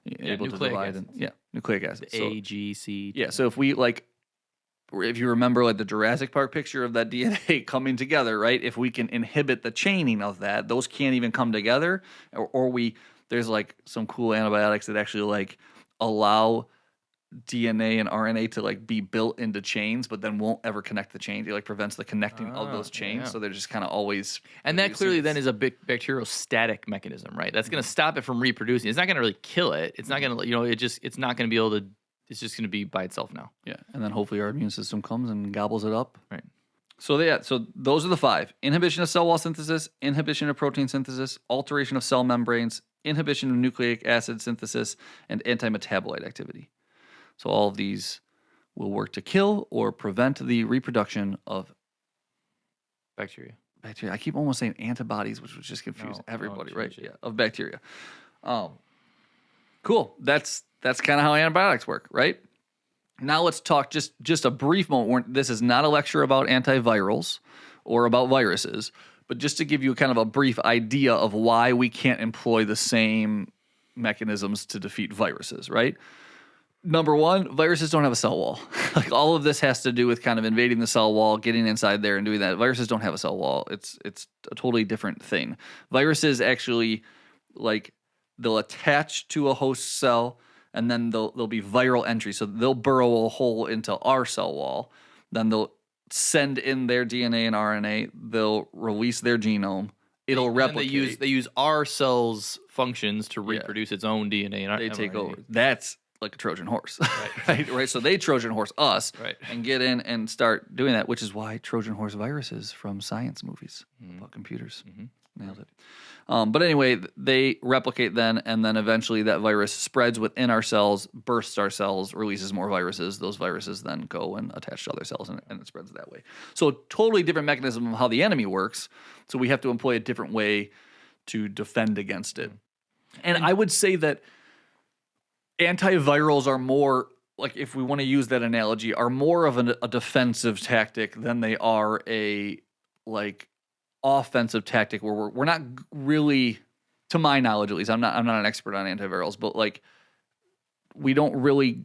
divide. Nucleic acids. A, G, C. Yeah, so if you remember like the Jurassic Park picture of that DNA coming together, right? If we can inhibit the chaining of that, those can't even come together, there's like some cool antibiotics that actually like allow DNA and RNA to like be built into chains, but then won't ever connect the chains. It like prevents the connecting of those chains, so they're just kind of always. And that clearly then is a big bacteriostatic mechanism, right? That's going to stop it from reproducing. It's not going to really kill it. It's not going to, it's not going to be able to. It's just going to be by itself now. Yeah, and then hopefully our immune system comes and gobbles it up. Right. So those are the 5: inhibition of cell wall synthesis, inhibition of protein synthesis, alteration of cell membranes, inhibition of nucleic acid synthesis, and anti-metabolite activity. So all of these will work to kill or prevent the reproduction of bacteria. I keep almost saying antibodies, which would just confuse everybody, right? Yeah, of bacteria. Cool. That's kind of how antibiotics work, right? Now let's talk just a brief moment. This is not a lecture about antivirals or about viruses, but just to give you kind of a brief idea of why we can't employ the same mechanisms to defeat viruses, right? Number one, viruses don't have a cell wall. Like all of this has to do with kind of invading the cell wall, getting inside there and doing that. Viruses don't have a cell wall. It's a totally different thing. Viruses actually like they'll attach to a host cell and then they'll be viral entry. So they'll burrow a hole into our cell wall. Then they'll send in their DNA and RNA. They'll release their genome. It'll replicate. They use our cells' functions to reproduce its own DNA and RNA. They take over. That's like a Trojan horse, right? So they Trojan horse us Right. and get in and start doing that, which is why Trojan horse viruses from science movies about computers. Nailed it. But anyway, they replicate then, and then eventually that virus spreads within our cells, bursts our cells, releases more viruses. Those viruses then go and attach to other cells, and it spreads that way. So totally different mechanism of how the enemy works. So we have to employ a different way to defend against it. And I would say that antivirals are more, like if we want to use that analogy, are more of a defensive tactic than they are a like offensive tactic where we're not really, to my knowledge at least, I'm not an expert on antivirals, but like we don't really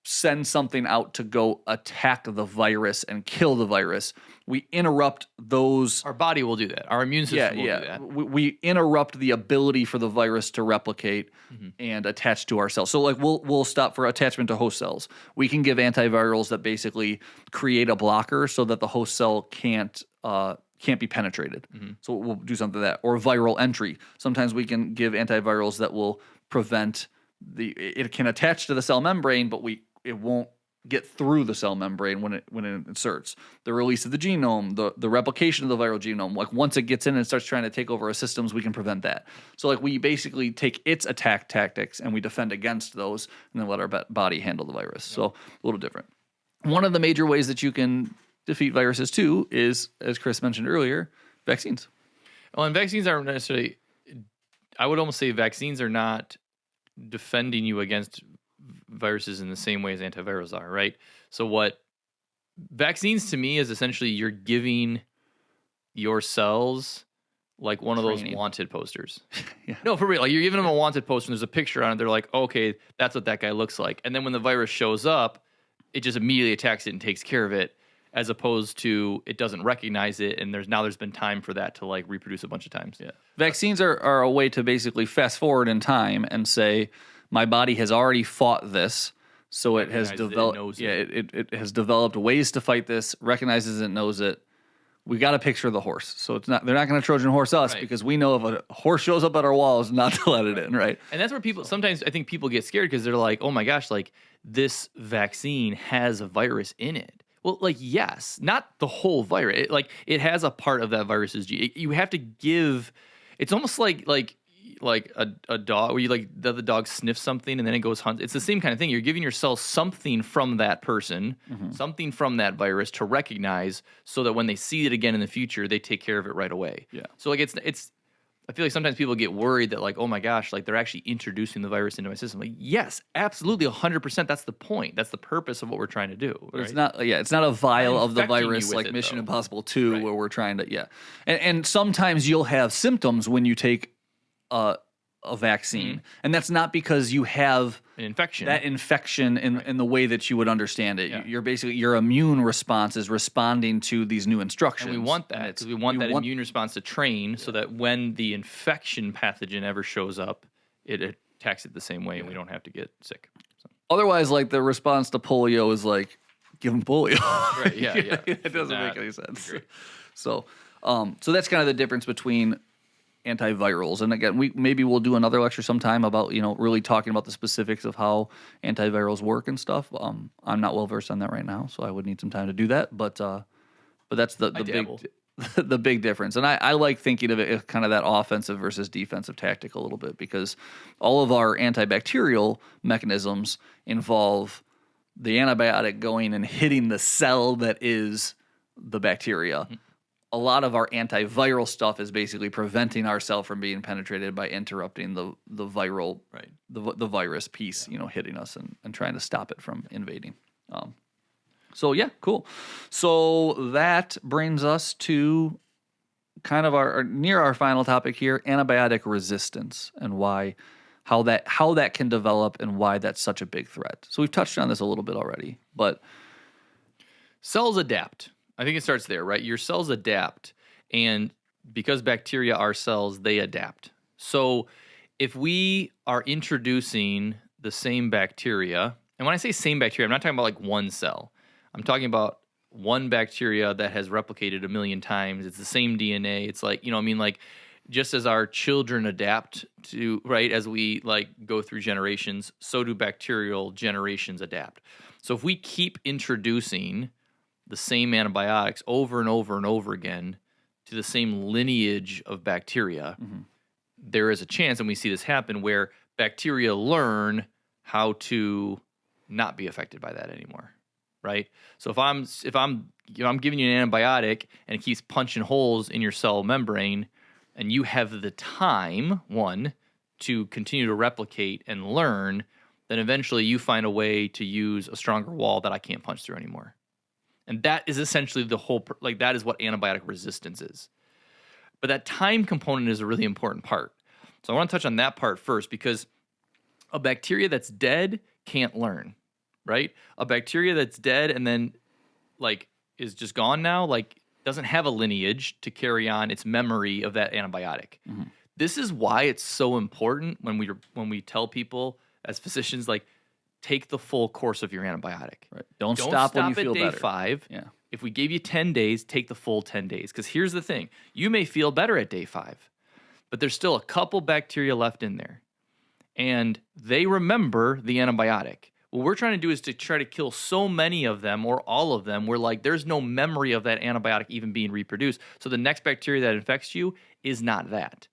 send something out to go attack the virus and kill the virus. We interrupt those. Our body will do that. Our immune system will do that. We interrupt the ability for the virus to replicate and attach to our cells. So like we'll stop for attachment to host cells. We can give antivirals that basically create a blocker so that the host cell can't be penetrated. So we'll do something to that. Or viral entry. Sometimes we can give antivirals that will prevent it can attach to the cell membrane, but it won't get through the cell membrane when it inserts. The release of the genome, the replication of the viral genome, like once it gets in and starts trying to take over our systems, we can prevent that. So like we basically take its attack tactics and we defend against those and then let our body handle the virus. So a little different. One of the major ways that you can defeat viruses too is, as Chris mentioned earlier, vaccines. Well, and vaccines aren't necessarily, I would almost say vaccines are not defending you against viruses in the same way as antivirals are, right? So what vaccines to me is essentially you're giving your cells like one of those wanted posters. No, for real. Like you're giving them a wanted poster and there's a picture on it. They're like, okay, that's what that guy looks like. And then when the virus shows up, it just immediately attacks it and takes care of it, as opposed to it doesn't recognize it. And there's been time for that to like reproduce a bunch of times. Yeah. Vaccines are a way to basically fast forward in time and say, my body has already fought this, so it has developed. It has developed ways to fight this. Recognizes it, knows it. We got to picture the horse, so it's not. They're not going to Trojan horse us because we know if a horse shows up at our walls, not to let it in, right? And that's where people sometimes I think people get scared because they're like, oh my gosh, like this vaccine has a virus in it. Well, like yes, not the whole virus. It has a part of that virus's gene. You have to give. It's almost like a dog where you like the dog sniffs something and then it goes hunt. It's the same kind of thing. You're giving yourself something from that person, something from that virus to recognize so that when they see it again in the future, they take care of it right away. Yeah. So like it's I feel like sometimes people get worried that like, oh my gosh, like they're actually introducing the virus into my system. Like, yes, absolutely 100%. That's the point. That's the purpose of what we're trying to do. But it's not a vial of the virus like Mission Impossible 2 where we're trying to, And sometimes you'll have symptoms when you take a vaccine, and that's not because you have an infection. That infection in the way that you would understand it. Yeah. You're basically your immune response is responding to these new instructions. And we want that because we want that immune response to train so that when the infection pathogen ever shows up, it attacks it the same way, and we don't have to get sick. So. Otherwise, like the response to polio is like give them polio. Right? Yeah. It doesn't make any sense. So that's kind of the difference between antivirals. And again, we'll do another lecture sometime about, really talking about the specifics of how antivirals work and stuff. I'm not well versed on that right now, so I would need some time to do that. But that's the big difference. And I like thinking of it as kind of that offensive versus defensive tactic a little bit, because all of our antibacterial mechanisms involve the antibiotic going and hitting the cell that is the bacteria. Mm-hmm. A lot of our antiviral stuff is basically preventing our cell from being penetrated by interrupting the viral, the virus piece, hitting us and trying to stop it from invading. So yeah, cool. So that brings us to kind of our final topic here, antibiotic resistance, and how that can develop and why that's such a big threat. So we've touched on this a little bit already, but cells adapt. I think it starts there, right? Your cells adapt, and because bacteria are cells, they adapt. So if we are introducing the same bacteria, and when I say same bacteria, I'm not talking about like one cell. I'm talking about one bacteria that has replicated 1 million times. It's the same DNA. It's like, like just as our children adapt to, right, as we like go through generations, so do bacterial generations adapt. So if we keep introducing the same antibiotics over and over and over again to the same lineage of bacteria, there is a chance, and we see this happen, where bacteria learn how to not be affected by that anymore, right? So if I'm giving you an antibiotic and it keeps punching holes in your cell membrane, and you have the time, one, to continue to replicate and learn, then eventually you find a way to use a stronger wall that I can't punch through anymore. And that is essentially the whole, like, that is what antibiotic resistance is. But that time component is a really important part. So I want to touch on that part first, because a bacteria that's dead can't learn, right? A bacteria that's dead and then, like, is just gone now, like, doesn't have a lineage to carry on its memory of that antibiotic. This is why it's so important when we tell people as physicians, like, take the full course of your antibiotic. Right. Don't stop when you feel at day better. 5. Yeah. If we gave you 10 days, take the full 10 days. Because here's the thing. You may feel better at day 5, but there's still a couple bacteria left in there. And they remember the antibiotic. What we're trying to do is to try to kill so many of them, or all of them, where, like, there's no memory of that antibiotic even being reproduced. So the next bacteria that infects you is not that.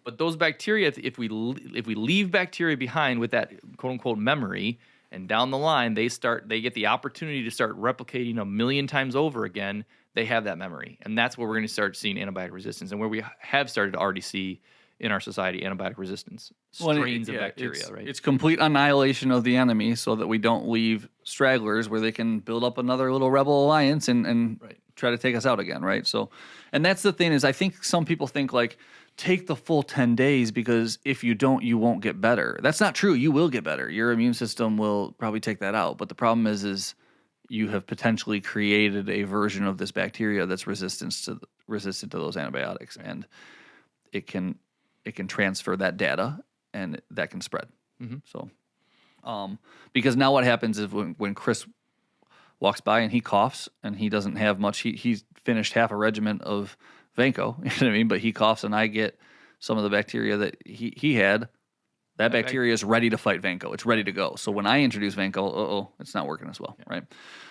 But those bacteria, if we leave bacteria behind with that quote unquote memory, and down the line they get the opportunity to start replicating 1,000,000 times over again, they have that memory. And that's where we're going to start seeing antibiotic resistance, and where we have started to already see in our society antibiotic resistance strains of bacteria, right? It's complete annihilation of the enemy, so that we don't leave stragglers where they can build up another little rebel alliance and try to take us out again, right? So, and that's the thing, is I think some people think, like, take the full 10 days, because if you don't, you won't get better. That's not true. You will get better. Your immune system will probably take that out. But the problem is you have potentially created a version of this bacteria that's resistant to those antibiotics, and it can transfer that data, and that can spread. So, because now what happens is when Chris walks by and he coughs and he doesn't have much, he's finished half a regimen of Vanco, you know what I mean? But he coughs and I get some of the bacteria that he had. That bacteria is ready to fight Vanco. It's ready to go. So when I introduce Vanco, it's not working as well, right?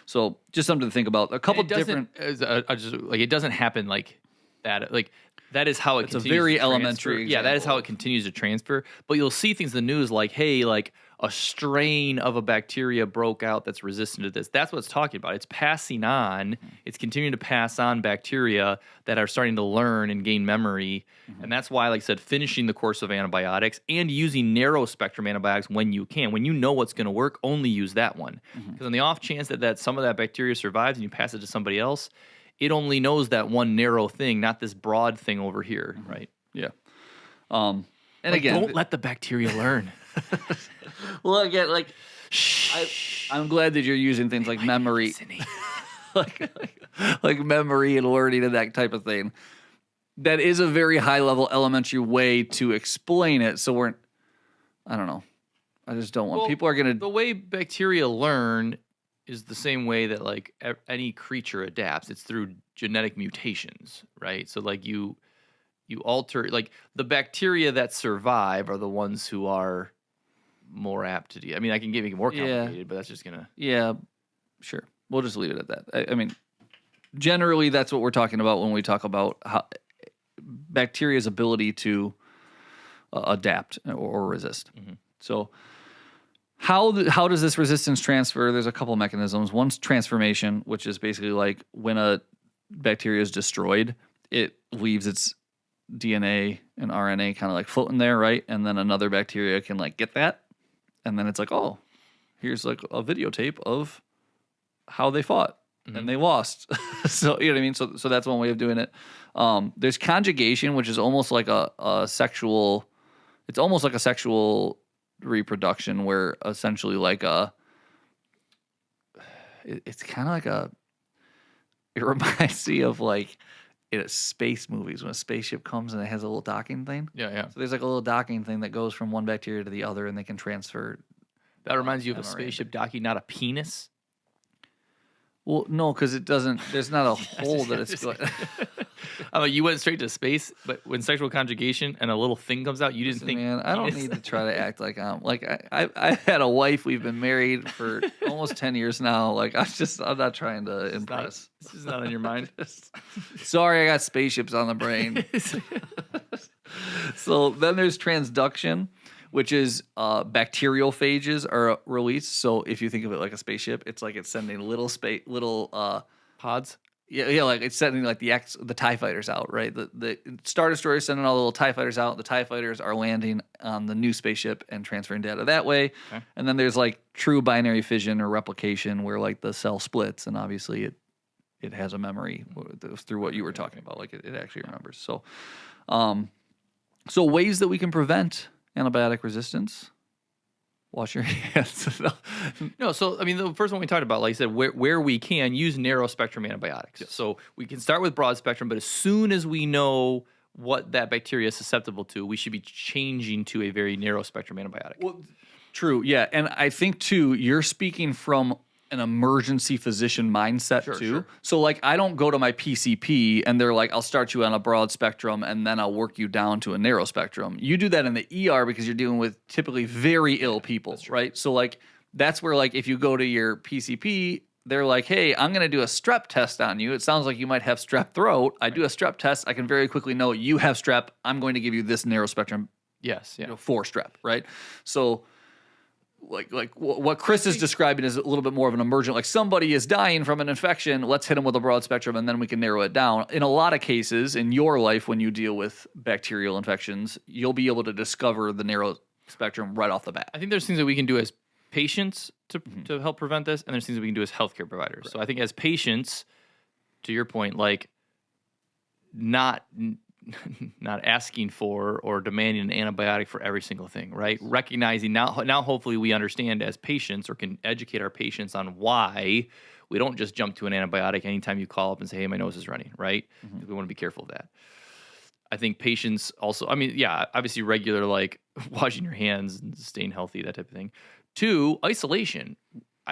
So just something to think about. A couple different. It doesn't happen like that. Like, that is how it continues. It's a very to transfer. elementary. Yeah, that is how it continues to transfer. But you'll see things in the news like, hey, like, a strain of a bacteria broke out that's resistant to this. That's what it's talking about. It's passing on. It's continuing to pass on bacteria that are starting to learn and gain memory. And that's why, like I said, finishing the course of antibiotics and using narrow spectrum antibiotics when you can. When you know what's going to work, only use that one. Because on the off chance that some of that bacteria survives and you pass it to somebody else, it only knows that one narrow thing, not this broad thing over here, right? Yeah. And like, again, don't let the bacteria learn. Well, again, like, I'm glad that you're using things like memory, like memory and learning and that type of thing. That is a very high level, elementary way to explain it. So I don't know. I just don't want people are gonna. The way bacteria learn is the same way that, like, any creature adapts. It's through genetic mutations, right? So, like, you alter, like, the bacteria that survive are the ones who are more apt to do. I mean, I can make it more complicated, but that's just gonna. Yeah, sure. We'll just leave it at that. I mean, generally, that's what we're talking about when we talk about how bacteria's ability to adapt or resist. So, how does this resistance transfer? There's a couple mechanisms. One's transformation, which is basically like when a bacteria is destroyed, it leaves its DNA and RNA kind of like floating there, right? And then another bacteria can, like, get that. And then it's like, oh, here's like a videotape of how they fought and they lost. So, you know what I mean? So that's one way of doing it. There's conjugation, which is almost like a sexual, it's almost like a sexual reproduction where essentially like it's kind of like it reminds me of like in space movies when a spaceship comes and it has a little docking thing. Yeah. So there's like a little docking thing that goes from one bacteria to the other, and they can transfer. That reminds you of a spaceship docking, not a penis. Well, no, because it doesn't. There's not a hole that it's going. I'm like, you went straight to space, but when sexual conjugation and a little thing comes out, you didn't think. Man, I don't need to try to act like I'm like I had a wife. We've been married for almost 10 years now. Like I'm not trying to impress. This is not on your mind. Sorry, I got spaceships on the brain. So then there's transduction, which is bacterial phages are released. So if you think of it like a spaceship, it's like it's sending little Pods. yeah, like it's sending like the TIE fighters out, right? The Star Destroyer is sending all the little TIE fighters out. The TIE fighters are landing on the new spaceship and transferring data that way. Okay. And then there's like true binary fission or replication where like the cell splits and obviously it has a memory through what you were talking about. Like it actually remembers. So, so ways that we can prevent antibiotic resistance. Wash your hands. No, so I mean, the first one we talked about, like I said, where we can use narrow spectrum antibiotics. Yes. So we can start with broad spectrum, but as soon as we know what that bacteria is susceptible to, we should be changing to a very narrow spectrum antibiotic. Well, true, yeah, and I think too, you're speaking from an emergency physician mindset too. Sure. So like I don't go to my PCP and they're like, I'll start you on a broad spectrum and then I'll work you down to a narrow spectrum. You do that in the ER because you're dealing with typically very ill people, right? So like that's where like if you go to your PCP, they're like, hey, I'm going to do a strep test on you. It sounds like you might have strep throat. I do a strep test. I can very quickly know you have strep. I'm going to give you this narrow spectrum. Yes, yeah. For strep, right? So like what Chris is describing is a little bit more of an emergent, like somebody is dying from an infection, let's hit them with a broad spectrum and then we can narrow it down. In a lot of cases in your life, when you deal with bacterial infections, you'll be able to discover the narrow spectrum right off the bat. I think there's things that we can do as patients to help prevent this, and there's things that we can do as healthcare providers. Right. So I think as patients, to your point, like not asking for or demanding an antibiotic for every single thing, right? Recognizing now hopefully we understand as patients or can educate our patients on why we don't just jump to an antibiotic anytime you call up and say, hey, my nose is running, right? Mm-hmm. We want to be careful of that. I think patients also, I mean, yeah, obviously regular like washing your hands and staying healthy, that type of thing. 2, isolation.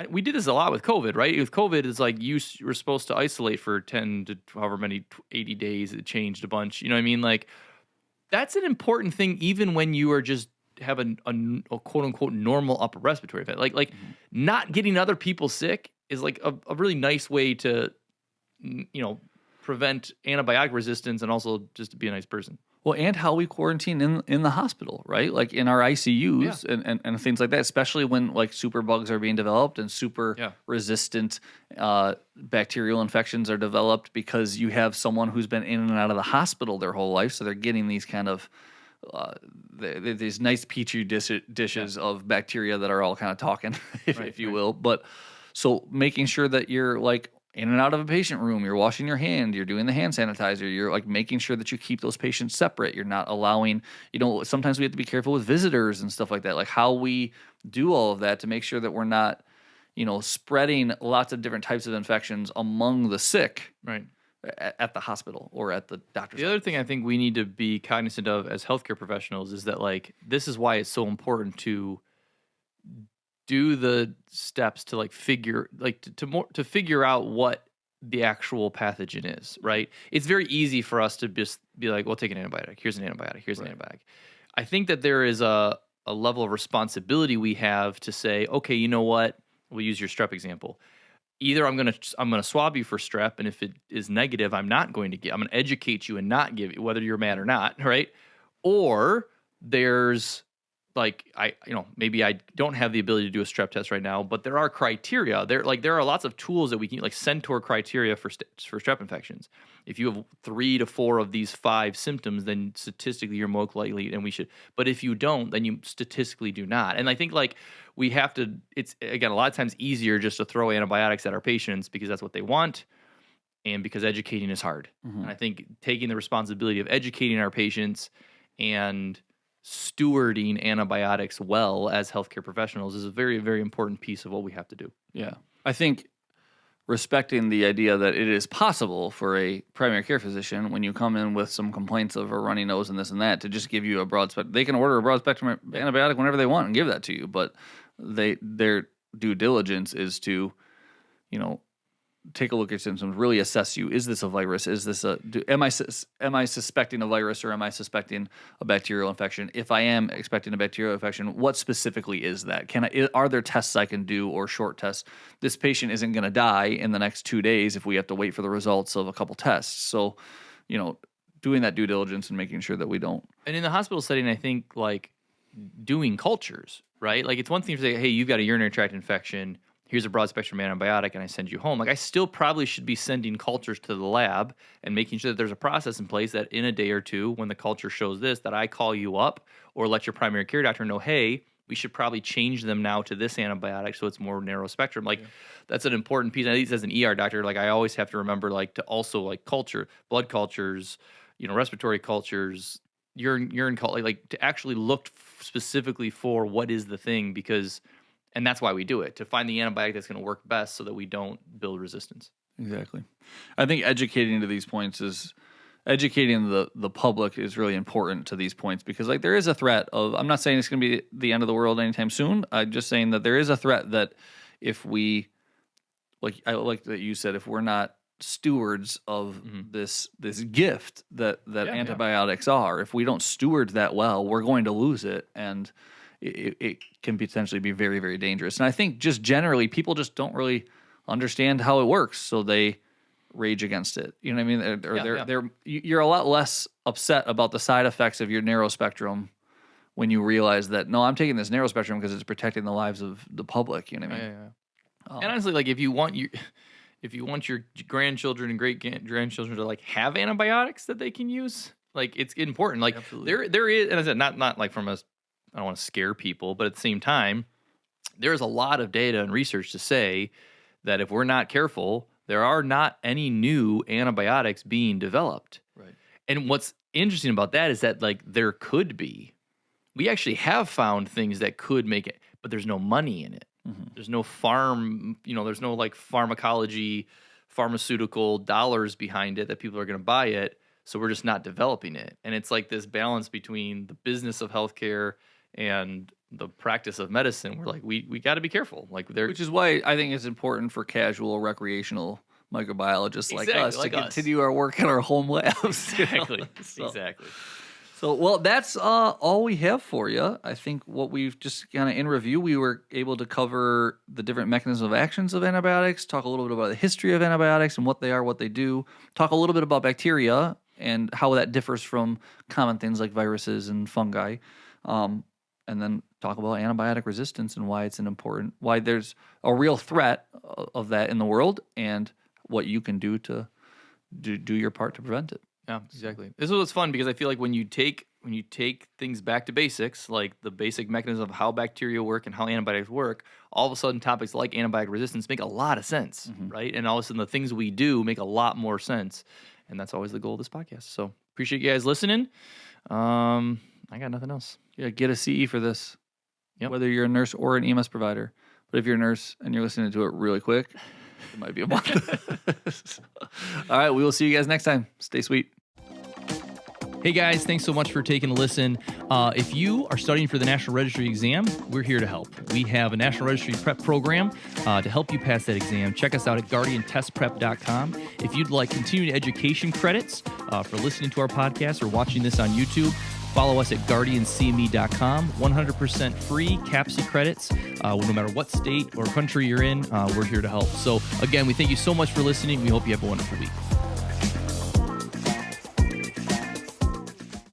We did this a lot with COVID, right? With COVID, it's like you were supposed to isolate for 10 to however many, 80 days. It changed a bunch. You know what I mean? Like, that's an important thing even when you are just have a quote-unquote normal upper respiratory event. Like not getting other people sick is like a really nice way to, prevent antibiotic resistance and also just to be a nice person. Well, and how we quarantine in the hospital, right? Like in our ICUs and things like that, especially when like super bugs are being developed and super resistant bacterial infections are developed because you have someone who's been in and out of the hospital their whole life. So they're getting these kind of, these nice petri dishes of bacteria that are all kind of talking, if you will. But so making sure that you're like, in and out of a patient room, you're washing your hand, you're doing the hand sanitizer, you're like making sure that you keep those patients separate. You're not allowing, sometimes we have to be careful with visitors and stuff like that, like how we do all of that to make sure that we're not, spreading lots of different types of infections among the sick right at the hospial or at the doctor's office. Other thing I think we need to be cognizant of as healthcare professionals is that like, this is why it's so important to do the steps to like figure out what the actual pathogen is, right? It's very easy for us to just be like, well, take an antibiotic. Here's an antibiotic. Here's an antibiotic. I think that there is a level of responsibility we have to say, okay, you know what? We'll use your strep example. Either I'm gonna swab you for strep, and if it is negative, I'm gonna educate you and not give it, whether you're mad or not, right? Or there's like maybe I don't have the ability to do a strep test right now, but there are criteria. There are lots of tools that we can like Centaur criteria for strep infections. If you have 3 to 4 of these 5 symptoms, then statistically you're most likely, and we should. But if you don't, then you statistically do not. And I think like we have to. It's again a lot of times easier just to throw antibiotics at our patients because that's what they want, and because educating is hard. Mm-hmm. And I think taking the responsibility of educating our patients and stewarding antibiotics well as healthcare professionals is a very, very important piece of what we have to do. Yeah. I think respecting the idea that it is possible for a primary care physician when you come in with some complaints of a runny nose and this and that to just give you a broad spectrum. They can order a broad spectrum antibiotic whenever they want and give that to you, but their due diligence is to, take a look at your symptoms, really assess you. Is this a virus? Is this am I suspecting a virus, or am I suspecting a bacterial infection? If I am expecting a bacterial infection, what specifically is that? Are there tests I can do, or short tests? This patient isn't going to die in the next 2 days if we have to wait for the results of a couple tests. So, doing that due diligence and making sure that we don't. And in the hospital setting, I think like doing cultures, right? Like it's one thing to say, hey, you've got a urinary tract infection. Here's a broad spectrum antibiotic, and I send you home. Like I still probably should be sending cultures to the lab and making sure that there's a process in place that in a day or two, when the culture shows this, that I call you up or let your primary care doctor know, hey, we should probably change them now to this antibiotic so it's more narrow spectrum. Like that's an important piece. At least as an ER doctor, like I always have to remember like to also like culture, blood cultures, respiratory cultures, urine culture, like to actually look specifically for what is the thing, and that's why we do it, to find the antibiotic that's going to work best so that we don't build resistance. Exactly. I think educating the public is really important to these points, because like there is a threat of, I'm not saying it's going to be the end of the world anytime soon. I'm just saying that there is a threat that if we, I like that you said, if we're not stewards of this gift that antibiotics are, if we don't steward that well, we're going to lose it, and it can potentially be very, very dangerous. And I think just generally people just don't really understand how it works, so they rage against it. You know what I mean? You're a lot less upset about the side effects of your narrow spectrum when you realize that, no, I'm taking this narrow spectrum because it's protecting the lives of the public. You know what I mean? And honestly, like if you want your grandchildren and great grandchildren to like have antibiotics that they can use, like it's important. Like there is, and I said not like from I don't want to scare people, but at the same time, there's a lot of data and research to say that if we're not careful, there are not any new antibiotics being developed. Right. And what's interesting about that is that like there could be. We actually have found things that could make it, but there's no money in it. Mm-hmm. There's no there's no like pharmacology, pharmaceutical dollars behind it that people are going to buy it. So we're just not developing it. And it's like this balance between the business of healthcare and the practice of medicine. We're like, we got to be careful. Which is why I think it's important for casual recreational microbiologists like us to continue our work in our home labs. Exactly. Exactly. So, well, that's all we have for you. I think what we've just kind of in review, we were able to cover the different mechanisms of actions of antibiotics, talk a little bit about the history of antibiotics and what they are, what they do, talk a little bit about bacteria and how that differs from common things like viruses and fungi, and then talk about antibiotic resistance and why there's a real threat of that in the world and what you can do to do your part to prevent it. Yeah, exactly. This was fun because I feel like when you take things back to basics, like the basic mechanism of how bacteria work and how antibiotics work, all of a sudden topics like antibiotic resistance make a lot of sense, right? And all of a sudden the things we do make a lot more sense. And that's always the goal of this podcast. So appreciate you guys listening. I got nothing else. Yeah, get a CE for this, whether whether you're a nurse or an EMS provider. But if you're a nurse and you're listening to it really quick, it might be a month. All right, we will see you guys next time. Stay sweet. Hey guys, thanks so much for taking a listen. If you are studying for the National Registry exam, we're here to help. We have a National Registry prep program to help you pass that exam. Check us out at guardiantestprep.com. If you'd like continuing education credits for listening to our podcast or watching this on YouTube, follow us at guardiancme.com. 100% free CAPCE credits. No matter what state or country you're in, we're here to help. So again, we thank you so much for listening. We hope you have a wonderful week.